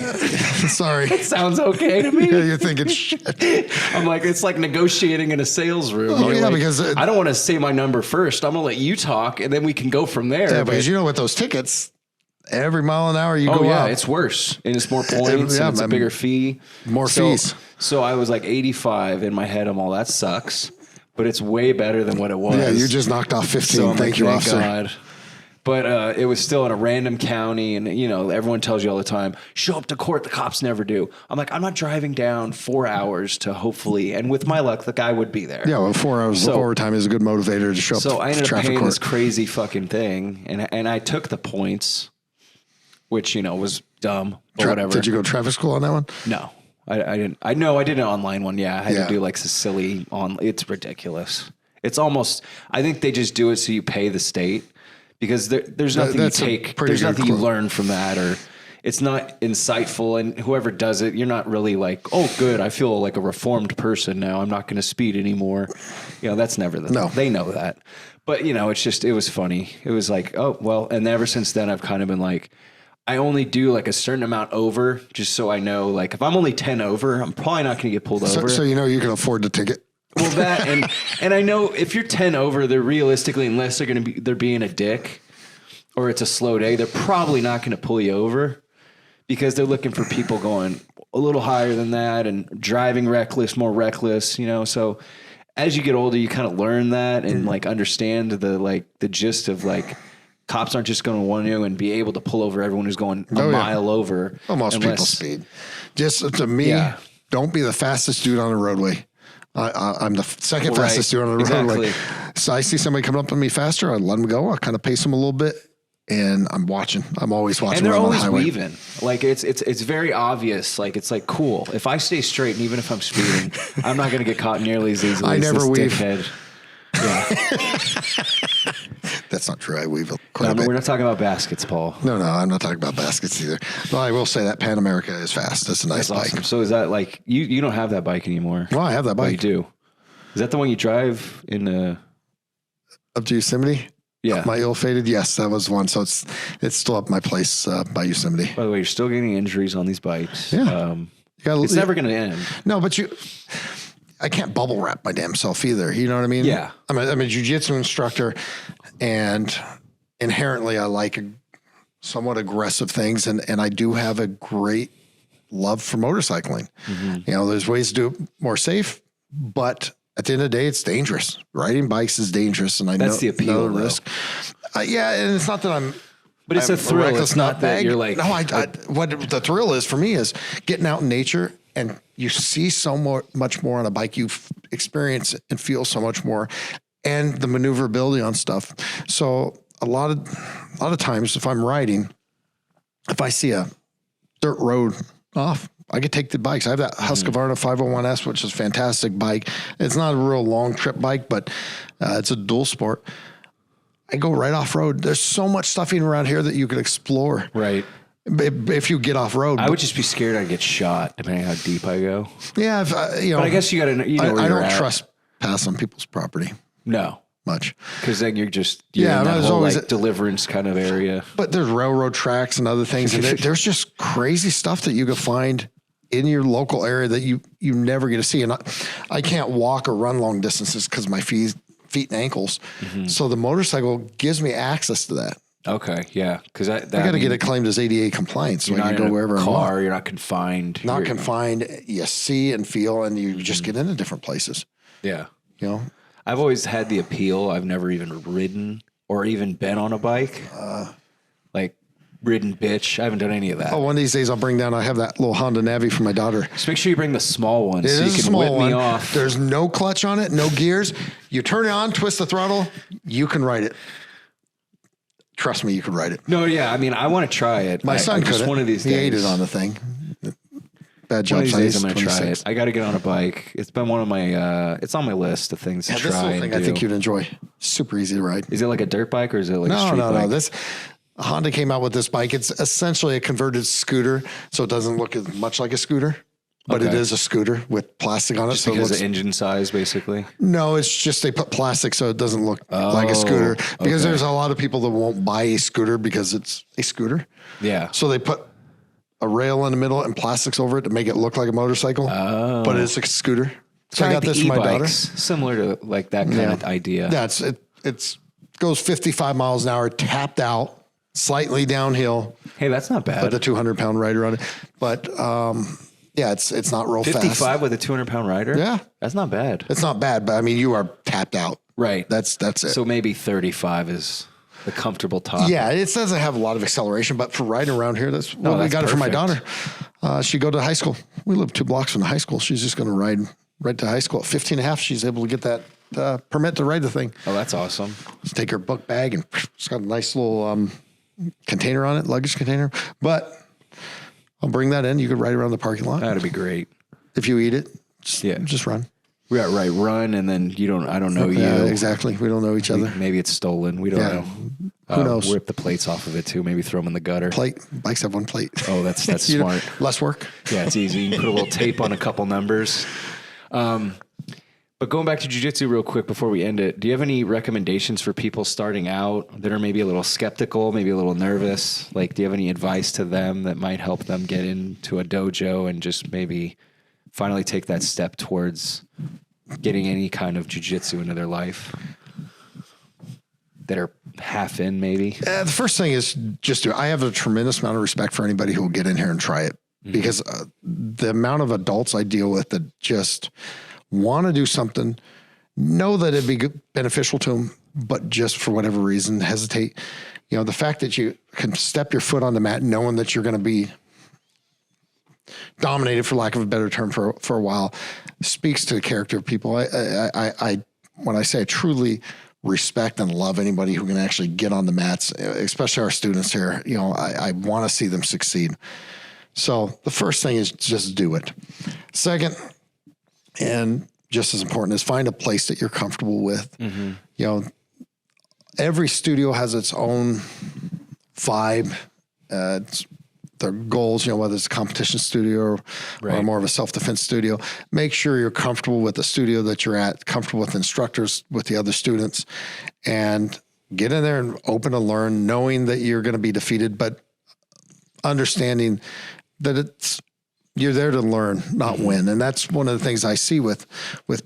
Sorry. sounds okay to me." Yeah, you're thinking shit. I'm like, it's like negotiating in a sales room. Oh, You're yeah, like, because I don't want to say my number first. I'm gonna let you talk, and then we can go from there. Yeah, But- because you know, with those tickets, every mile an hour you oh go yeah, up. it's worse, and it's more points, Yeah, and it's a bigger fee, more fees. So I was like 85 in my head. I'm all that sucks, but it's way better than what it was. Yeah, you just knocked off 15. So I'm Thank like, you, thank officer. God. But it was still in a random county, and everyone tells you all the time, show up to court. The cops never do. I'm like, I'm not driving down 4 hours to hopefully, and with my luck, the guy would be there. Yeah, well, 4 hours overtime is a good motivator to show up. So I ended to up traffic paying court. this crazy fucking thing, and I took the points, which was dumb, but whatever. Did you go to traffic school on that one? No, I didn't. I know I did an online one. Yeah, I had Yeah. to do like a silly on. It's ridiculous. It's almost. I think they just do it so you pay the state because there's nothing you that's a take. pretty There's good nothing you quote. learn from that, or it's not insightful. And whoever does it, you're not really like, oh, good. I feel like a reformed person now. I'm not going to speed anymore. That's never the. No. They know that, but it's just it was funny. It was like, oh well, and ever since then I've kind of been like. I only do like a certain amount over just so I know, like if I'm only 10 over, I'm probably not going to get pulled over. So you can afford the ticket. Well, that and I know if you're 10 over, they're realistically, unless they're being a dick or it's a slow day, they're probably not going to pull you over because they're looking for people going a little higher than that and driving reckless, more reckless, So as you get older, you kind of learn that and like understand the gist of like. Cops aren't just going to want you and be able to pull over everyone who's going a mile over. Well, most people speed. Just to me, don't be the fastest dude on the roadway. I'm the second fastest dude on the roadway. So I see somebody coming up on me faster, I let them go. I kind of pace them a little bit, and I'm watching. I'm always watching. And they're on the always highway. weaving. Like it's very obvious. Like it's like cool. If I stay straight, and even if I'm speeding, I'm not going to get caught nearly as easily. I as never this weave. Dickhead. Yeah. That's not true. I weave quite No, a bit. we're not talking about baskets, Paul. No, I'm not talking about baskets either. But I will say that Pan America is fast. It's a nice That's bike. awesome. So is that like you don't have that bike anymore? Well, I have that Oh, bike. you do. Is that the one you drive in? Up to Yosemite? Yeah. My ill-fated? Yes, that was one. So it's still up my place by Yosemite. By the way, you're still getting injuries on these bikes. Yeah. It's never going to end. No, but I can't bubble wrap my damn self either. You know what I mean? Yeah. I'm a jiu-jitsu instructor, and inherently I like somewhat aggressive things, and I do have a great love for motorcycling. You know, there's ways to do it more safe, but at the end of the day, it's dangerous. Riding bikes is dangerous, and I know That's the appeal, the risk. Yeah, and it's not that I'm. But it's I'm a thrill. reckless It's not that nutbag. you're like. No, what the thrill is for me is getting out in nature, and you see much more on a bike. You experience and feel so much more, and the maneuverability on stuff. So a lot of times, if I'm riding, if I see a dirt road off, I could take the bikes. I have that Husqvarna 501S, which is a fantastic bike. It's not a real long trip bike, but it's a dual sport. I go right off road. There's so much stuff even around here that you could explore. Right. If you get off road. I would just be scared I'd get shot depending how deep I go. Yeah. But I guess you got to, where I you're don't at. trust pass on people's property No. much. Because then you're in Yeah, that there's whole always like deliverance kind of area. But there's railroad tracks and other things. And there's just crazy stuff that you can find in your local area that you never get to see. And I can't walk or run long distances because my feet and ankles. So the motorcycle gives me access to that. Okay, yeah, because I got to get it claimed as ADA compliant, so I can go wherever I want. car. You're not confined. Not confined. You see and feel, and you just get into different places. Yeah, You know, I've always had the appeal. I've never even ridden or even been on a bike. Like ridden bitch. I haven't done any of that. oh, one of these days I'll bring down. I have that little Honda Navi for my daughter. Just make sure you bring the small one It so you is a can small whip one. me off. There's no clutch on it, no gears. You turn it on, twist the throttle, you can ride it. Trust me, you can ride it. No, yeah, I mean, I want to try it. My son just couldn't. one of these days. He ate it on the thing. Bad job. One of these son. days He's I'm going to try 26. it. I got to get on a bike. It's been one of my, it's on my list of things to Yeah, try this little and thing do. I think you'd enjoy. Super easy to ride. Is it like a dirt bike or is it like a street No. bike? This Honda came out with this bike. It's essentially a converted scooter, so it doesn't look as much like a scooter, but it Okay. is a scooter with plastic on it. Just So it because looks, of engine size, basically. no, it's just they put plastic so it doesn't look like a scooter. Because okay. there's a lot of people that won't buy a scooter because it's a scooter. Yeah. So they put a rail in the middle and plastics over it to make it look like a motorcycle, but it's a scooter. So I got this for my daughter. Similar to like that kind of idea. That's it. It's goes 55 miles an hour, tapped out, slightly downhill. Hey, that's not bad. With a 200-pound rider on it, but yeah, it's not real 55 fast. with a 200-pound rider? Yeah. That's not bad. It's not bad, but I mean, you are tapped out. Right. That's it. So maybe 35 is the comfortable top. Yeah, it doesn't have a lot of acceleration, but for riding around here, that's what we that's got it for my perfect. daughter. She go to high school. We live 2 blocks from the high school. She's just going to ride right to high school. At 15 and a half, she's able to get that permit to ride the thing. Oh, that's awesome. Just take her book bag and it's got a nice little container on it, luggage container. But I'll bring that in. You could ride around the parking lot. That'd be great. If you eat it, just run. We got right run, and then I don't know Yeah, you. exactly. We don't know each other. Maybe it's stolen. We don't Yeah. know. Who knows? Rip the plates off of it too. Maybe throw them in the gutter. Plate. Bikes have one plate. Oh, that's You know, smart. less work. Yeah, it's easy. You can put a little tape on a couple numbers. But going back to jiu-jitsu real quick before we end it, do you have any recommendations for people starting out that are maybe a little skeptical, maybe a little nervous? Like, do you have any advice to them that might help them get into a dojo and just maybe finally take that step towards getting any kind of jiu-jitsu into their life that are half in maybe? The first thing is just do it. I have a tremendous amount of respect for anybody who will get in here and try it because the amount of adults I deal with that just want to do something, know that it'd be beneficial to them, but just for whatever reason hesitate. You know, the fact that you can step your foot on the mat knowing that you're going to be dominated, for lack of a better term, for a while speaks to the character of people. I when I say I truly respect and love anybody who can actually get on the mats, especially our students here, you know, I want to see them succeed. So the first thing is just do it. Second, and just as important, is find a place that you're comfortable with. You know, every studio has its own vibe. It's their goals, whether it's a competition studio or more of a self-defense studio. Make sure you're comfortable with the studio that you're at, comfortable with instructors, with the other students, and get in there and open to learn, knowing that you're going to be defeated, but understanding that you're there to learn, not win. And that's one of the things I see with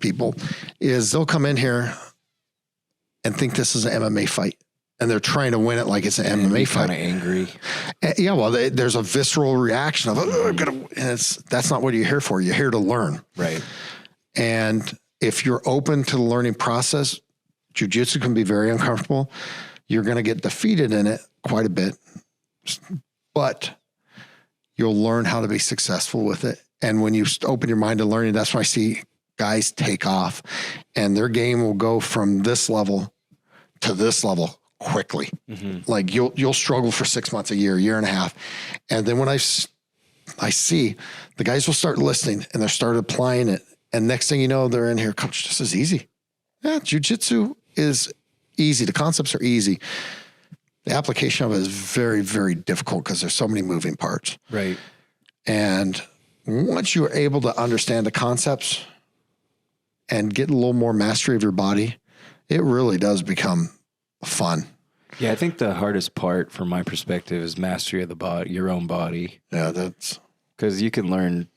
people is they'll come in here and think this is an MMA fight. And they're trying to win it like it's an MMA fight. Kind of angry. Yeah, well, there's a visceral reaction of, I'm gonna. And that's not what you're here for. You're here to learn. Right. And if you're open to the learning process, jiu-jitsu can be very uncomfortable. You're going to get defeated in it quite a bit, but you'll learn how to be successful with it. And when you open your mind to learning, that's why I see guys take off, and their game will go from this level to this level quickly. Like you'll struggle for 6 months, a year and a half. And then when I see the guys will start listening and they'll start applying it. And next thing you know, they're in here, coach, this is easy. Yeah. Jiu-jitsu is easy. The concepts are easy. The application of it is very, very difficult because there's so many moving parts. Right. And once you are able to understand the concepts and get a little more mastery of your body, it really does become fun. Yeah, I think the hardest part from my perspective is mastery of the body, your own body. Yeah, that's because you can learn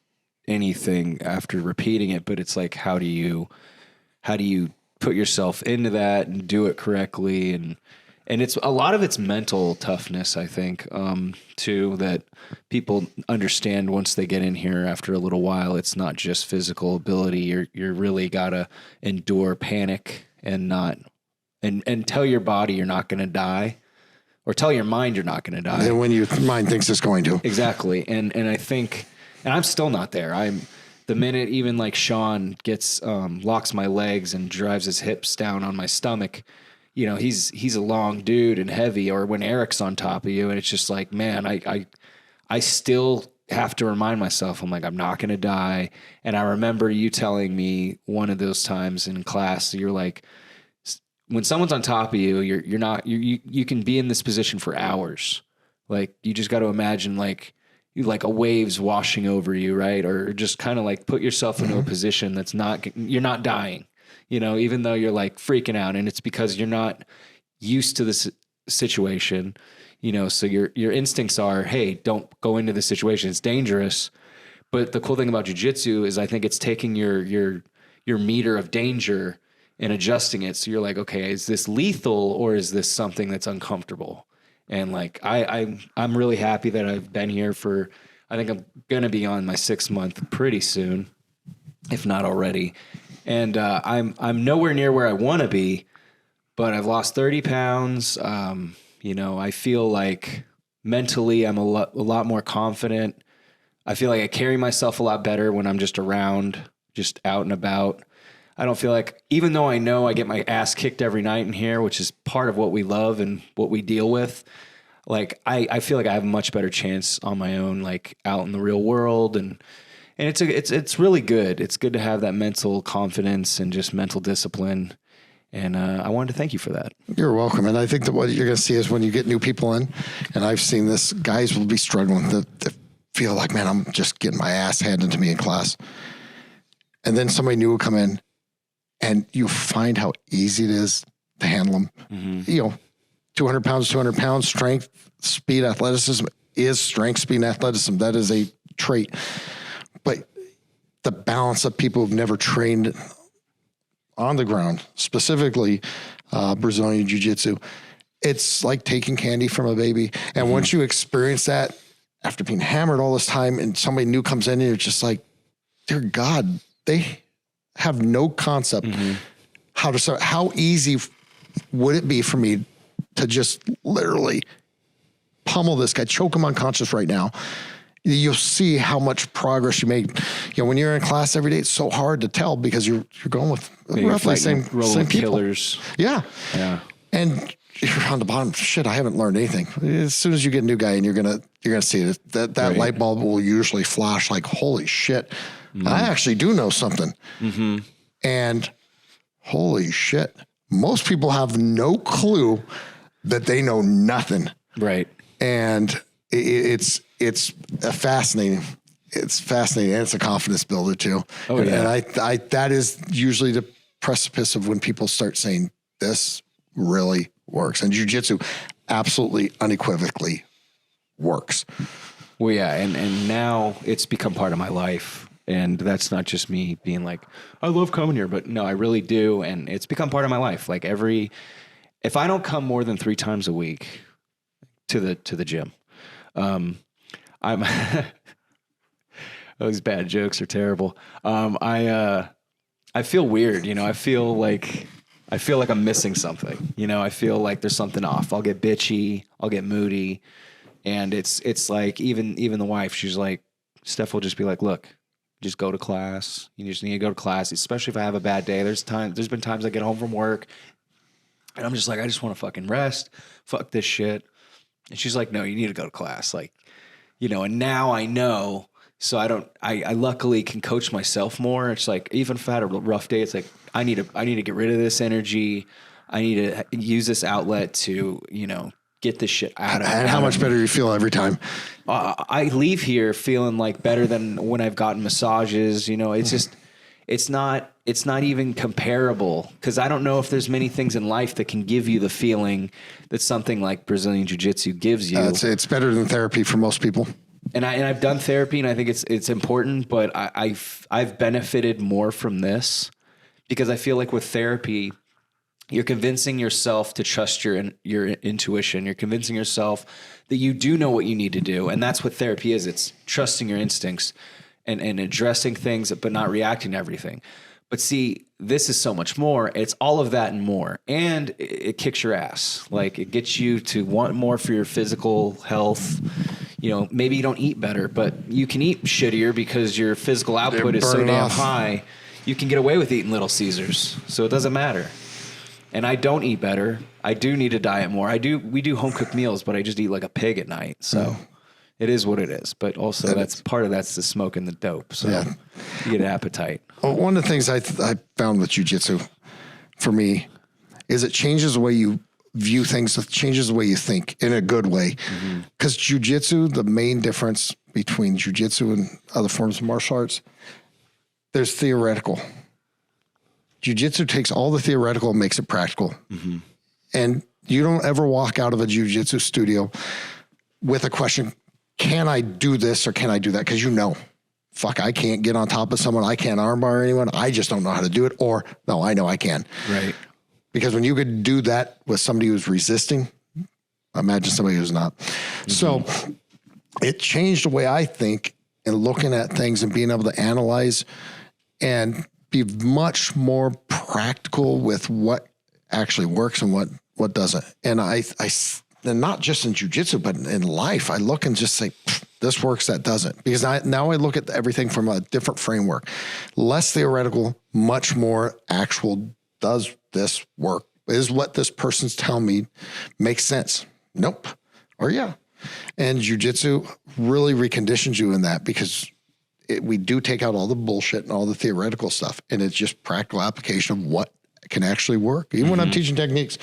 anything after repeating it, but it's like how do you put yourself into that and do it correctly, and it's a lot of it's mental toughness, I think, too, that people understand once they get in here after a little while. It's not just physical ability. You're really gotta endure panic and not. And tell your body you're not going to die, or tell your mind you're not going to die. And when your mind thinks it's going to. Exactly. And I think, and I'm still not there. The minute even like Sean gets, locks my legs and drives his hips down on my stomach, he's a long dude and heavy, or when Eric's on top of you, and it's just like, man, I still have to remind myself, I'm like, I'm not going to die. And I remember you telling me one of those times in class, you're like, when someone's on top of you, you can be in this position for hours. Like you just got to imagine like a waves washing over you, right? Or just kind of like put yourself into a position that's you're not dying, even though you're like freaking out, and it's because you're not used to this situation, so your instincts are, hey, don't go into this situation. It's dangerous. But the cool thing about jiu-jitsu is I think it's taking your meter of danger and adjusting it. So you're like, okay, is this lethal or is this something that's uncomfortable? And like, I'm really happy that I've been here I think I'm going to be on my 6th month pretty soon, if not already. And I'm nowhere near where I want to be, but I've lost 30 pounds. I feel like mentally I'm a lot more confident. I feel like I carry myself a lot better when I'm just around, just out and about. I don't feel like, even though I know I get my ass kicked every night in here, which is part of what we love and what we deal with, like I feel like I have a much better chance on my own, like out in the real world, and it's really good. It's good to have that mental confidence and just mental discipline. And I wanted to thank you for that. You're welcome. And I think that what you're going to see is when you get new people in, and I've seen this, guys will be struggling to feel like, man, I'm just getting my ass handed to me in class. And then somebody new will come in, and you find how easy it is to handle them. Mm-hmm. 200 pounds, strength, speed, athleticism is strength, speed, and athleticism. That is a trait. But the balance of people who've never trained on the ground, specifically Brazilian Jiu Jitsu, it's like taking candy from a baby. And once you experience that after being hammered all this time and somebody new comes in, and you're just like, dear God, they have no concept how to start. How easy would it be for me to just literally pummel this guy, choke him unconscious right now? You'll see how much progress you make. When you're in class every day, it's so hard to tell because you're going with roughly same people. Killers. Yeah. And you're on the bottom. Shit, I haven't learned anything. As soon as you get a new guy, and you're gonna see it, that right. Light bulb will usually flash like, holy shit, I actually do know something. And holy shit, Most people have no clue that they know nothing. Right. And it's fascinating. It's fascinating. And it's a confidence builder too. Oh, yeah. And I that is usually the precipice of when people start saying this really works. And jiu-jitsu absolutely unequivocally works. Well, yeah. And now it's become part of my life. And that's not just me being like, I love coming here, but no, I really do. And it's become part of my life. Like if I don't come more than 3 times a week to the gym, I'm, those bad jokes are terrible. I feel weird. I feel like I'm missing something. I feel like there's something off. I'll get bitchy. I'll get moody. And it's like, even the wife, she's like, Steph will just be like, look, just go to class. You just need to go to class, especially if I have a bad day. There's been times I get home from work and I'm just like, I just want to fucking rest. Fuck this shit. And she's like, no, you need to go to class. Like, and now I know. So I luckily can coach myself more. It's like, even if I had a rough day, it's like, I need to get rid of this energy. I need to use this outlet to, get this shit out of me. And how much better you feel every time? I leave here feeling like better than when I've gotten massages. It's just, it's not even comparable, because I don't know if there's many things in life that can give you the feeling that something like Brazilian Jiu Jitsu gives you. It's better than therapy for most people. And I've done therapy, and I think it's important, but I've benefited more from this, because I feel like with therapy, you're convincing yourself to trust your intuition. You're convincing yourself that you do know what you need to do. And that's what therapy is. It's trusting your instincts and addressing things, but not reacting to everything. But see, this is so much more. It's all of that and more. And it kicks your ass. Like, it gets you to want more for your physical health. Maybe you don't eat better, but you can eat shittier because your physical output is so damn high. You can get away with eating Little Caesars. So it doesn't matter. And I don't eat better. I do need to diet more. We do home cooked meals, but I just eat like a pig at night. So it is what it is. But also that's the smoke and the dope. So you get an appetite. Well, one of the things I found with jiu-jitsu for me is it changes the way you view things. It changes the way you think in a good way. Because jiu-jitsu, the main difference between jiu-jitsu and other forms of martial arts, there's theoretical. Jiu-jitsu takes all the theoretical and makes it practical. And you don't ever walk out of a jiu-jitsu studio with a question, can I do this or can I do that? Because fuck, I can't get on top of someone. I can't armbar anyone. I just don't know how to do it. Or, no, I know I can. Right. Because when you could do that with somebody who's resisting, imagine somebody who's not. So it changed the way I think and looking at things and being able to analyze and be much more practical with what actually works and what doesn't. And and not just in jiu-jitsu, but in life, I look and just say, this works, that doesn't. Because now I look at everything from a different framework, less theoretical, much more actual. Does this work? Is what this person's telling me makes sense? Nope. Or yeah. And jiu-jitsu really reconditions you in that, because we do take out all the bullshit and all the theoretical stuff, and it's just practical application of what can actually work. Even when I'm teaching techniques,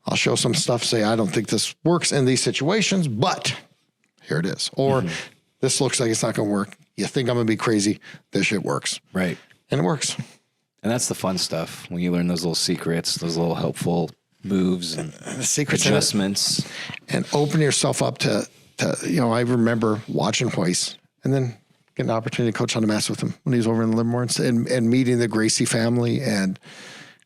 I'll show some stuff, say, I don't think this works in these situations, but here it is. Or this looks like it's not going to work. You think I'm going to be crazy. This shit works. Right. And it works. And that's the fun stuff, when you learn those little secrets, those little helpful moves and the secrets adjustments. And open yourself up to, I remember watching Hoist and then getting an opportunity to coach on the mats with him when he was over in Livermore and meeting the Gracie family and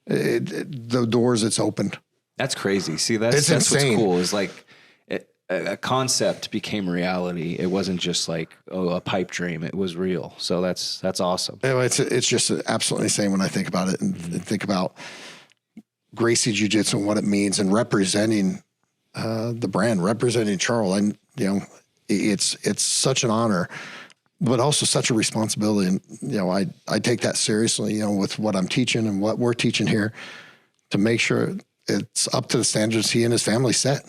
the doors it's opened. That's crazy. See, that's insane. What's cool is like a concept became reality. It wasn't just like, a pipe dream. It was real. So that's awesome. It's just absolutely insane when I think about it and think about Gracie Jiu-Jitsu and what it means and representing the brand, representing Charles. And, it's such an honor, but also such a responsibility. And, I take that seriously, with what I'm teaching and what we're teaching here, to make sure it's up to the standards he and his family set.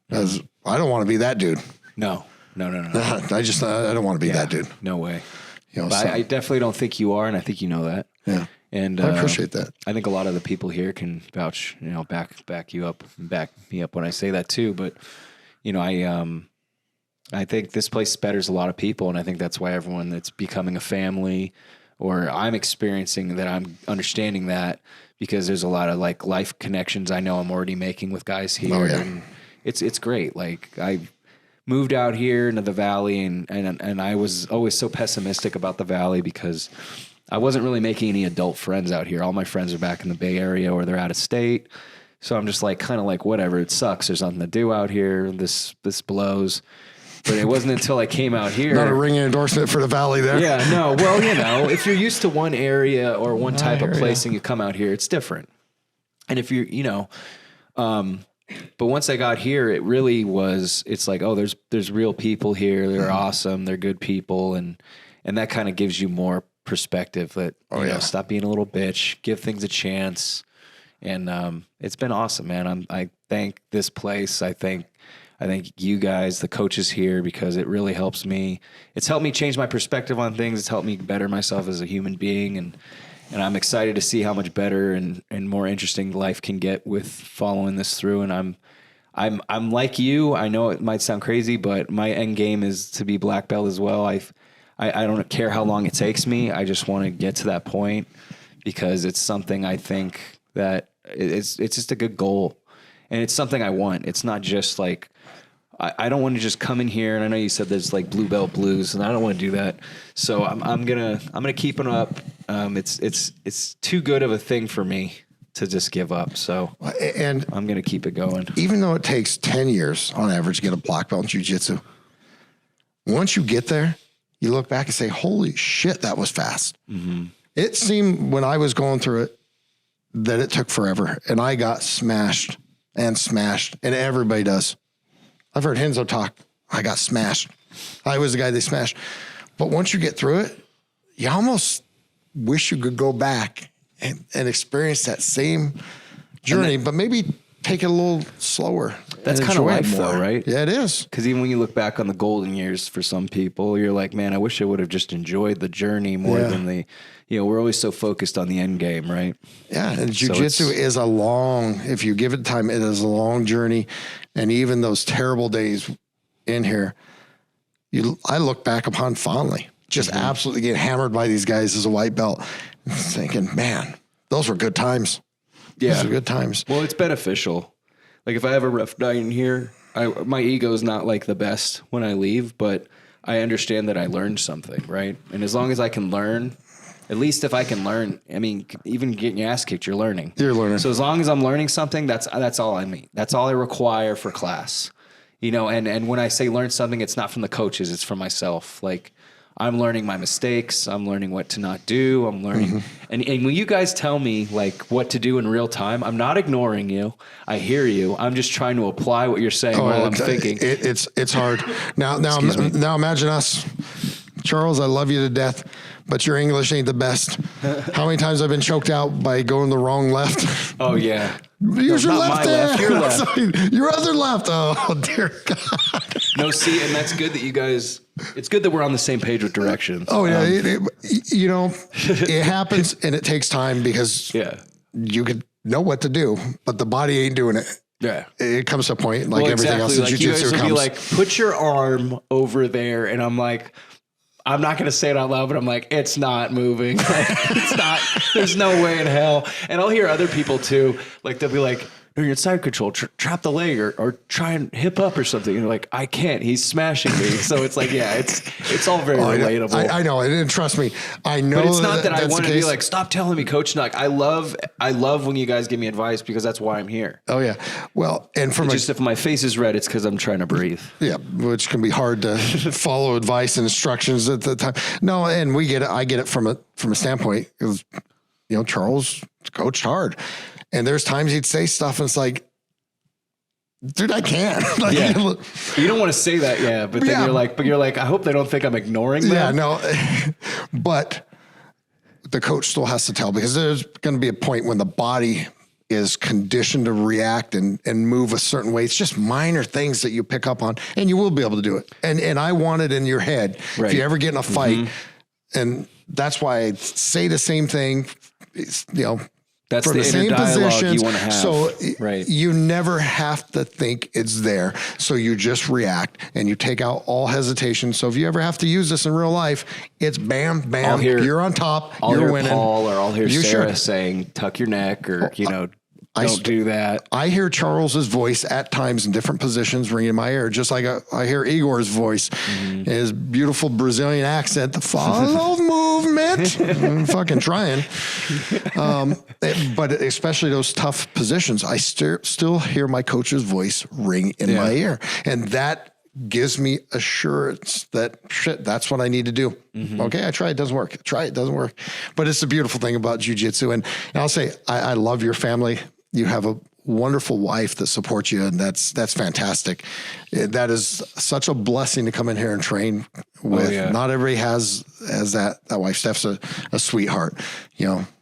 Because I don't want to be that dude. No. I don't want to be that dude. No way. But I definitely don't think you are, and I think you know that. Yeah. And I appreciate that. I think a lot of the people here can vouch, back you up, and back me up when I say that too. But I think this place betters a lot of people, and I think that's why everyone that's becoming a family, or I'm experiencing that, I'm understanding that, because there's a lot of like life connections I know I'm already making with guys here. Oh, yeah. And it's great. Like I moved out here into the Valley, and I was always so pessimistic about the Valley because I wasn't really making any adult friends out here. All my friends are back in the Bay Area or they're out of state. So I'm just like, kind of like, whatever, it sucks. There's nothing to do out here. This blows. But it wasn't until I came out here. Not a ringing endorsement for the Valley there. Yeah, no. Well, if you're used to one area or one type of place and you come out here, it's different. And if you're, but once I got here, it really was, it's like, oh, there's real people here. They're awesome. They're good people. And that kind of gives you more perspective that, stop being a little bitch, give things a chance. And it's been awesome, man. I thank this place. I thank you guys, the coaches here, because it really helps me. It's helped me change my perspective on things. It's helped me better myself as a human being. And I'm excited to see how much better and more interesting life can get with following this through. And I'm like you. I know it might sound crazy, but my end game is to be black belt as well. I don't care how long it takes me. I just want to get to that point because it's something I think that it's just a good goal, and it's something I want. It's not just like, I don't want to just come in here, and I know you said there's like blue belt blues, and I don't want to do that. So I'm gonna keep it up. It's too good of a thing for me to just give up. So and I'm gonna keep it going. Even though it takes 10 years on average to get a black belt in jiu-jitsu, once you get there, you look back and say, "Holy shit, that was fast." Mm-hmm. It seemed when I was going through it that it took forever, and I got smashed, and everybody does. I've heard Henzo talk. I got smashed. I was the guy they smashed. But once you get through it, you almost wish you could go back and experience that same journey, but maybe take it a little slower. That's kind of life though, right? Yeah, it is. Because even when you look back on the golden years for some people, you're like, man, I wish I would have just enjoyed the journey more than we're always so focused on the end game, right? Yeah, and jiu-jitsu is if you give it time, it is a long journey. And even those terrible days in here, I look back upon fondly, just absolutely getting hammered by these guys as a white belt, thinking, man, those were good times. Yeah. Those were good times. Well, it's beneficial. Like if I have a rough night in here, my ego is not like the best when I leave, but I understand that I learned something, right? And as long as I can learn, at least if I can learn, I mean, even getting your ass kicked, you're learning. You're learning. So as long as I'm learning something, that's all I mean. That's all I require for class. And when I say learn something, it's not from the coaches, it's from myself. Like I'm learning my mistakes. I'm learning what to not do. I'm learning. And when you guys tell me like what to do in real time, I'm not ignoring you. I hear you. I'm just trying to apply what you're saying while I'm thinking. It's hard. Now imagine us. Charles, I love you to death, but your English ain't the best. How many times I've been choked out by going the wrong left? Oh, yeah. Use your left hand. Your left. Sorry, your other left. Oh, dear God. No, see, and that's good that you guys, it's good that we're on the same page with directions. Oh, yeah. It happens and it takes time because you could know what to do, but the body ain't doing it. Yeah. It comes to a point like everything else in jiu-jitsu comes. Be like, put your arm over there. And I'm like, I'm not going to say it out loud, but I'm like, it's not moving. It's not, there's no way in hell. And I'll hear other people too, like they'll be like, no, you're in side control, trap the leg or try and hip up or something. And you're like, I can't, he's smashing me. So it's like, yeah, it's all very relatable. I know. And trust me, I know. But it's not that I want to be like, stop telling me, coach. Like I love when you guys give me advice because that's why I'm here. Oh yeah. Well, and from just if my face is red, it's because I'm trying to breathe. Yeah. Which can be hard to follow advice and instructions at the time. No. And we get it. I get it from a standpoint. It was, Charles coached hard. And there's times he'd say stuff and it's like, dude, I can't. Like, you don't want to say that, but then you're like, I hope they don't think I'm ignoring them. Yeah, no. But the coach still has to tell because there's going to be a point when the body is conditioned to react and move a certain way. It's just minor things that you pick up on and you will be able to do it. And I want it in your head. Right. If you ever get in a fight, and that's why I say the same thing That's for the the inner same dialogue positions. you want to have. So right. you never have to think it's there. So you just react and you take out all hesitation. So if you ever have to use this in real life, it's bam, bam, you're on top, I'll you're hear winning. Paul or I'll hear You Sarah should. saying, tuck your neck or, don't do that. I hear Charles's voice at times in different positions ringing in my ear, just like I hear Igor's voice, his beautiful Brazilian accent, the follow movement. I'm fucking trying. But especially those tough positions, I still hear my coach's voice ring in my ear. And that gives me assurance that shit, that's what I need to do. Okay, I try, it doesn't work. Try it, doesn't work. But it's the beautiful thing about jiu-jitsu. And I'll say, I love your family. You have a wonderful wife that supports you, and that's fantastic. That is such a blessing to come in here and train with. Not everybody has that wife. Steph's a sweetheart.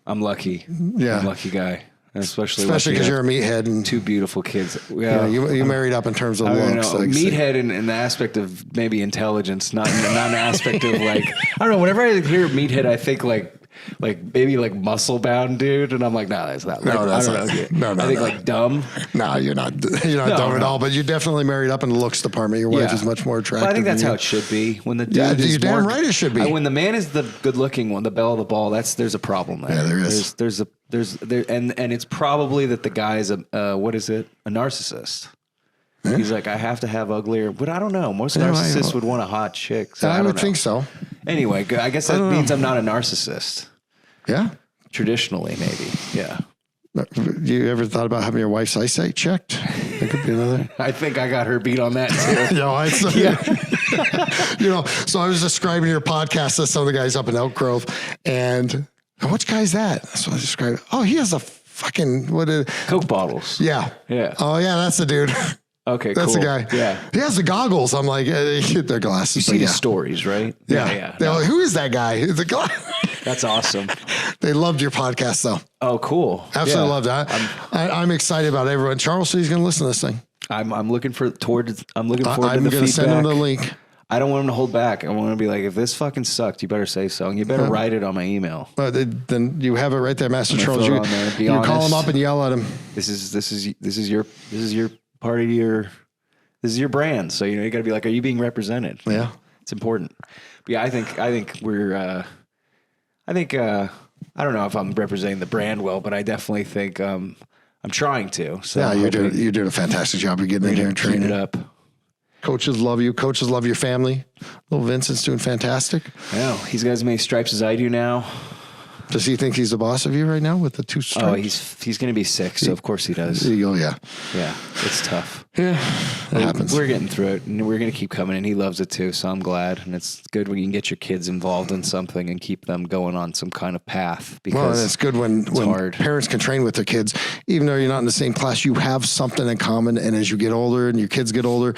I'm lucky. Yeah, I'm a lucky guy. Especially because you're a meathead and two beautiful kids. You married up in terms of looks. Like meathead in the aspect of maybe intelligence, not an aspect of like, I don't know. Whenever I hear meathead, I think like maybe like muscle bound dude, and I'm like, nah, that's not. Like, no, that's I don't not. know. I think like dumb. No, you're not dumb at all. But you definitely married up in the looks department. Your wife is much more attractive. Well, I think that's how it should be. When the dude is you're damn right it should be. When the man is the good looking one, the belle of the ball, there's a problem there. Yeah, there is. And it's probably that the guy is a narcissist. Yeah. He's like, I have to have uglier, but I don't know. Most narcissists would want a hot chick. So I would think so. Anyway, I guess that means I'm not a narcissist. Yeah. Traditionally, maybe. Yeah. You ever thought about having your wife's eyesight checked? That could be another. I think I got her beat on that too. So I was describing your podcast to some of the guys up in Elk Grove, and which guy's that? So I described. Oh, he has a fucking Coke bottles. Yeah. Yeah. Oh yeah, that's the dude. Okay, that's cool. the guy. Yeah. He has the goggles. I'm like, their glasses. You see the stories, right? Yeah. They're like, who is that guy? That's awesome. They loved your podcast though. Oh, cool. Absolutely loved that. I'm excited about everyone. Charles said he's going to listen to this thing. I'm looking forward to the feedback. I'm going to send him the link. I don't want him to hold back. I want him to be like, if this fucking sucked, you better say so. And you better write it on my email. Then you have it right there, Master Charles. You call him up and yell at him. This is your part of your, this is your brand. So, you got to be like, are you being represented? Yeah. It's important. But yeah, I think we're, I don't know if I'm representing the brand well, but I definitely think, I'm trying to. So yeah, you're doing a fantastic job. You're getting in here and training it up. Coaches love you. Coaches love your family. Little Vincent's doing fantastic. Yeah, he's got as many stripes as I do now. Does he think he's the boss of you right now with the 2 stripes? Oh, he's going to be 6, so of course he does. Oh, yeah. Yeah, it's tough. Yeah, it happens. We're getting through it, and we're going to keep coming, and he loves it too, so I'm glad. And it's good when you can get your kids involved in something and keep them going on some kind of path. Because it's good when parents can train with their kids. Even though you're not in the same class, you have something in common, and as you get older and your kids get older,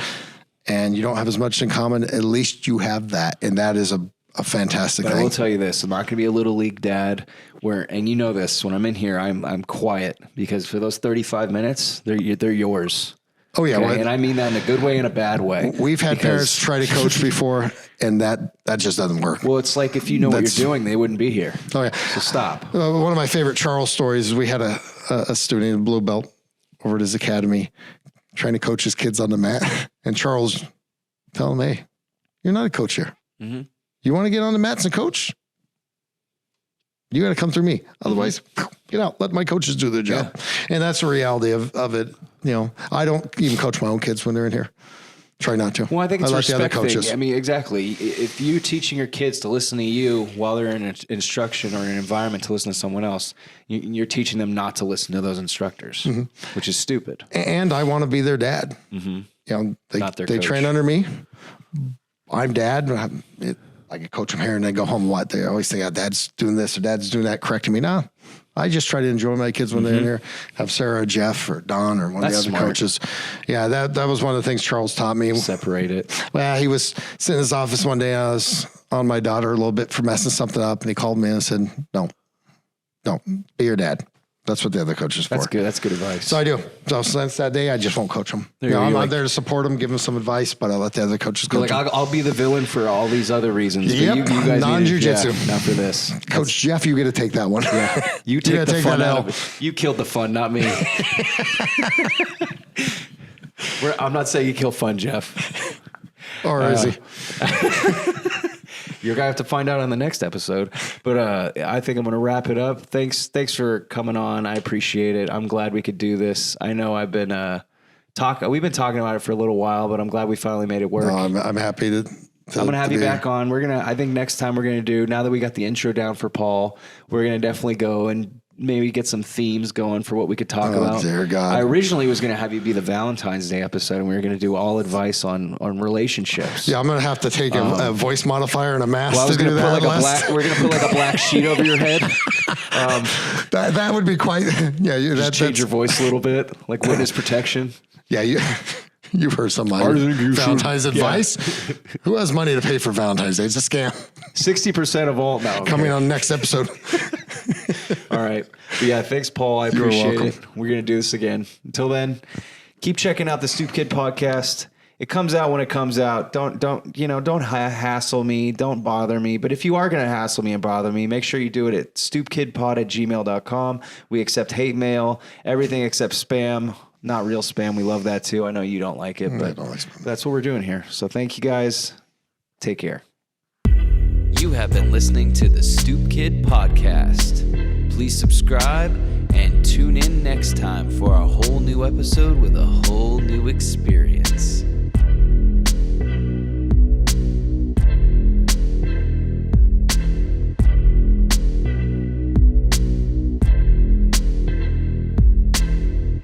and you don't have as much in common, at least you have that. And that is a fantastic thing. I will tell you this, I'm not going to be a little league dad and you know this, when I'm in here, I'm quiet because for those 35 minutes, they're yours. Oh yeah. Okay? Well, and I mean that in a good way and a bad way. We've had parents try to coach before and that just doesn't work. Well, it's like if you know what you're doing, they wouldn't be here. Oh yeah. So stop. One of my favorite Charles stories is we had a student in blue belt over at his academy trying to coach his kids on the mat. And Charles tell him, hey, you're not a coach here. Mm-hmm. You want to get on the mats and coach? You got to come through me. Otherwise, get out. Let my coaches do their job. Yeah. And that's the reality of it. I don't even coach my own kids when they're in here. Try not to. Well, I think it's like the other coaches. I mean, exactly. If you're teaching your kids to listen to you while they're in an instruction or an environment to listen to someone else, you're teaching them not to listen to those instructors, which is stupid. And I want to be their dad. Mm-hmm. They train under me. I'm dad. I could coach them here and then go home. What? They always think, dad's doing this or dad's doing that, correcting me. No, I just try to enjoy my kids when they're in here. Have Sarah or Jeff or Don or one of the other coaches. Yeah, that was one of the things Charles taught me. Separate it. Well, he was sitting in his office one day. I was on my daughter a little bit for messing something up. And he called me and said, don't be your dad. That's what the other coach is for. That's good. That's good advice. So I do. So since that day, I just won't coach them. There you go. I'm You're not like- there to support them, give them some advice, but I let the other coaches You're coach like, them. I'll be the villain for all these other reasons. Yep. But you guys Non-jiu-jitsu. not for this. Coach Jeff, you get to take that one. You take gotta the take fun that out L. of it. You killed the fun, not me. I'm not saying you kill fun, Jeff. Or is he? You're going to have to find out on the next episode. But I think I'm going to wrap it up. Thanks for coming on. I appreciate it. I'm glad we could do this. I know I've been we've been talking about it for a little while, but I'm glad we finally made it work. No, I'm happy to I'm going to have you back on. I think next time we're going to do, now that we got the intro down for Paul, we're going to definitely go and maybe get some themes going for what we could talk about. Dear God. I originally was going to have you be the Valentine's Day episode, and we were going to do all advice on relationships. Yeah, I'm going to have to take a voice modifier and a mask Well, I was to do going to put that. we're going to put like a black sheet over your head. That would be quite, yeah. Just change your voice a little bit, like witness protection. Yeah, you've heard some of my think you should- Valentine's advice. Who has money to pay for Valentine's Day? It's a scam. 60% of all. No, okay. Coming on next episode. All right. But yeah, thanks, Paul. I appreciate welcome. it. We're going to do this again. Until then, keep checking out the Stoop Kid podcast. It comes out when it comes out. Don't hassle me. Don't bother me. But if you are going to hassle me and bother me, make sure you do it at stoopkidpod@gmail.com. We accept hate mail, everything except spam. Not real spam. We love that too. I know you don't like it, but don't like spam. that's what we're doing here. So thank you guys. Take care. You have been listening to the Stoop Kid podcast. Please subscribe and tune in next time for a whole new episode with a whole new experience.